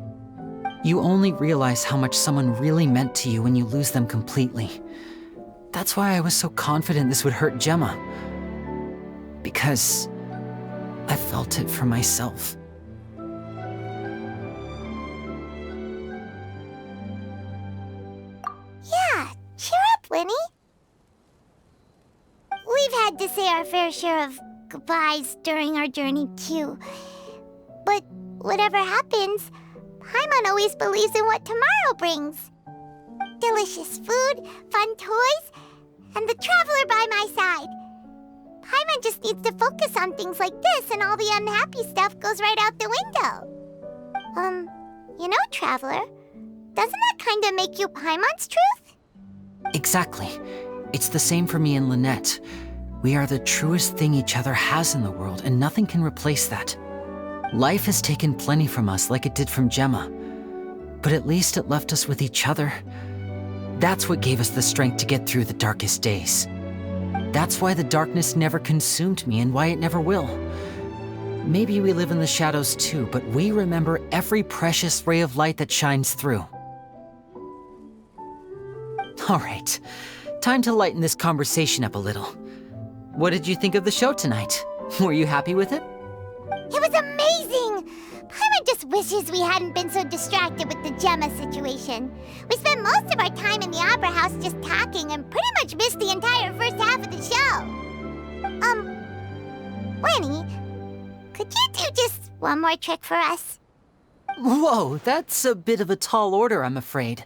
You only realize how much someone really meant to you when you lose them completely. That's why I was so confident this would hurt Gemma. Because I felt it for myself. Yeah, cheer up, Lini. We've had to say our fair share of goodbyes during our journey, too. But whatever happens, Paimon always believes in what tomorrow brings. Delicious food, fun toys, and the traveler by my side. Paimon just needs to focus on things like this, and all the unhappy stuff goes right out the window. You know, Traveler, doesn't that kind of make you Paimon's truth? Exactly. It's the same for me and Lynette. We are the truest thing each other has in the world, and nothing can replace that. Life has taken plenty from us, like it did from Gemma. But at least it left us with each other. That's what gave us the strength to get through the darkest days. That's why the darkness never consumed me, and why it never will. Maybe we live in the shadows too, but we remember every precious ray of light that shines through. All right, time to lighten this conversation up a little. What did you think of the show tonight? Were you happy with it? It was amazing! Paimon just wishes we hadn't been so distracted with the Gemma situation. We spent most of our time in the Opera House just talking and pretty much missed the entire first half of the show. Lini, could you do just one more trick for us? Whoa, that's a bit of a tall order, I'm afraid.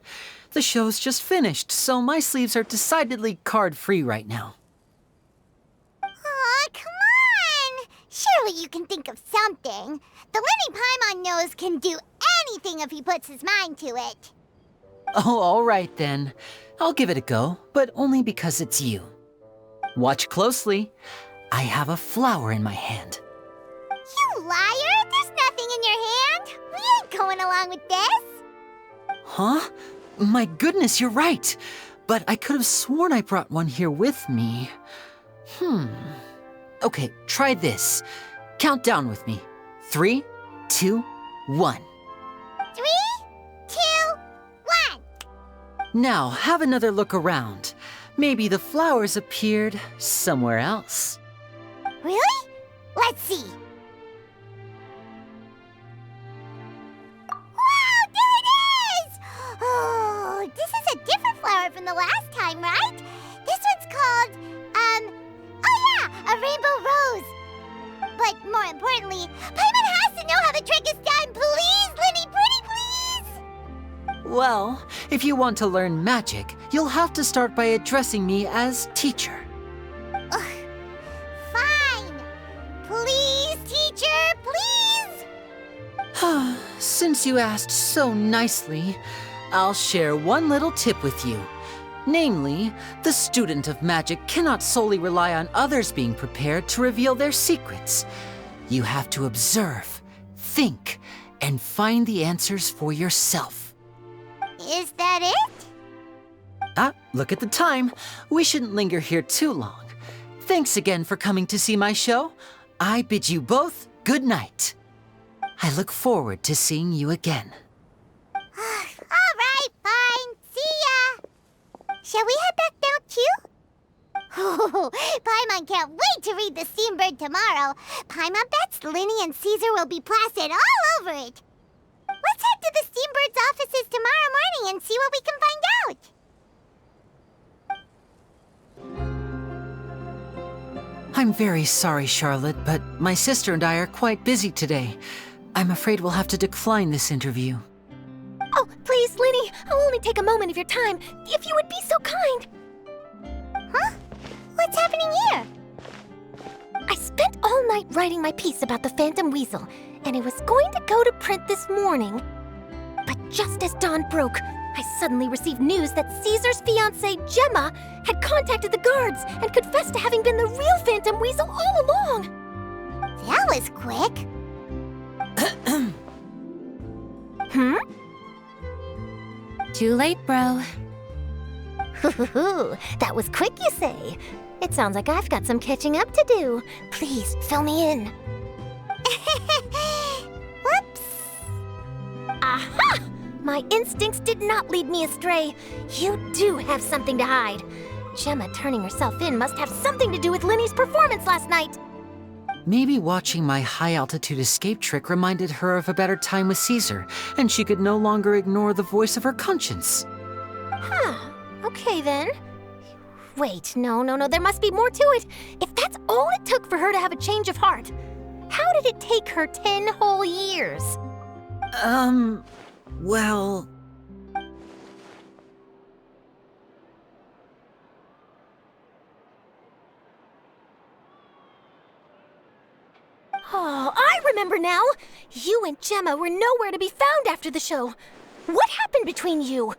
The show's just finished, so my sleeves are decidedly card-free right now. Aw, come on! Surely you can think of something. The Lini Paimon knows can do anything if he puts his mind to it. Oh, all right then. I'll give it a go, but only because it's you. Watch closely. I have a flower in my hand. You liar! There's nothing in your hand! We ain't going along with this! Huh? My goodness, you're right. But I could have sworn I brought one here with me. Okay, try this. Count down with me. 3, 2, 1. 3, 2, 1! Now, have another look around. Maybe the flowers appeared somewhere else. Really? Let's see. Wow, there it is! Oh, this is a different flower from the last time, right? This one's called, oh yeah, a rainbow rose. But more importantly, Paimon has to know how the trick is done. Please, Lini, pretty please! Well, if you want to learn magic, you'll have to start by addressing me as teacher. Fine. Please, teacher, please! Since you asked so nicely, I'll share one little tip with you. Namely, the student of magic cannot solely rely on others being prepared to reveal their secrets. You have to observe, think, and find the answers for yourself. Is that it? Look at the time. We shouldn't linger here too long. Thanks again for coming to see my show. I bid you both good night. I look forward to seeing you again. All right, fine. See ya. Shall we head back now too? Oh, Paimon can't wait to read The Steambird tomorrow. Paimon bets Lini and Caesar will be plastered all over it. Let's head to the Steambird's offices tomorrow morning and see what we can find out. I'm very sorry, Charlotte, but my sister and I are quite busy today. I'm afraid we'll have to decline this interview. Oh, please, Lini, I'll only take a moment of your time, if you would be so kind. Huh? What's happening here? I spent all night writing my piece about the Phantom Weasel, and it was going to go to print this morning. But just as dawn broke, I suddenly received news that Caesar's fiancée, Gemma, had contacted the guards and confessed to having been the real Phantom Weasel all along. That was quick. Too late, bro. That was quick, you say? It sounds like I've got some catching up to do. Please, fill me in. Whoops. Aha! My instincts did not lead me astray. You do have something to hide. Gemma turning herself in must have something to do with Lini's performance last night. Maybe watching my high-altitude escape trick reminded her of a better time with Caesar, and she could no longer ignore the voice of her conscience. Huh. Okay, then. Wait, no, there must be more to it. If that's all it took for her to have a change of heart, how did it take her 10 whole years? Well... Oh, I remember now! You and Gemma were nowhere to be found after the show. What happened between you?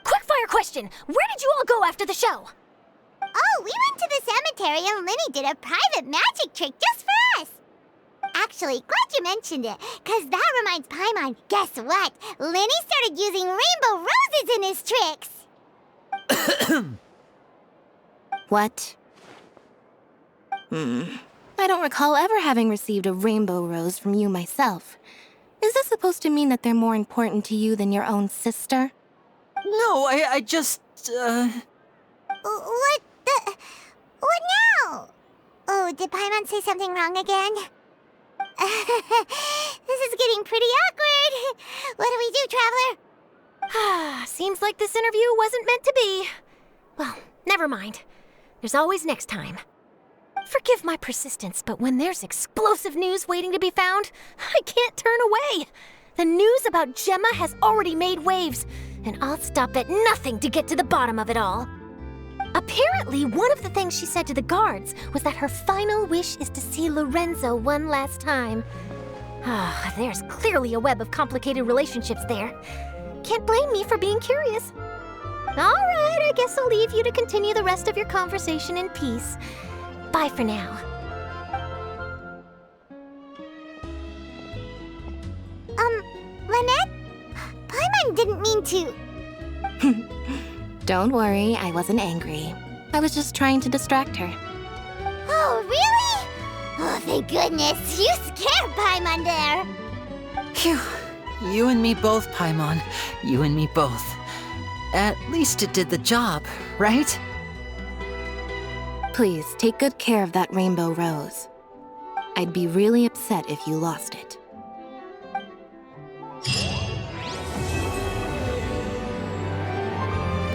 Quickfire question! Where did you all go after the show? Oh, we went to the cemetery and Lini did a private magic trick just for us. Actually, glad you mentioned it, because that reminds Paimon, guess what? Lini started using rainbow roses in his tricks. What? I don't recall ever having received a rainbow rose from you myself. Is this supposed to mean that they're more important to you than your own sister? No, I just What the... What now? Oh, did Paimon say something wrong again? This is getting pretty awkward. What do we do, Traveler? Seems like this interview wasn't meant to be. Well, never mind. There's always next time. Forgive my persistence, but when there's explosive news waiting to be found, I can't turn away. The news about Gemma has already made waves, and I'll stop at nothing to get to the bottom of it all. Apparently, one of the things she said to the guards was that her final wish is to see Lorenzo one last time. There's clearly a web of complicated relationships there. Can't blame me for being curious. All right, I guess I'll leave you to continue the rest of your conversation in peace. Bye for now. Lynette? Paimon didn't mean to... Don't worry, I wasn't angry. I was just trying to distract her. Oh, really? Oh, thank goodness. You scared Paimon there. Phew. You and me both, Paimon. You and me both. At least it did the job, right? Please, take good care of that rainbow rose. I'd be really upset if you lost it.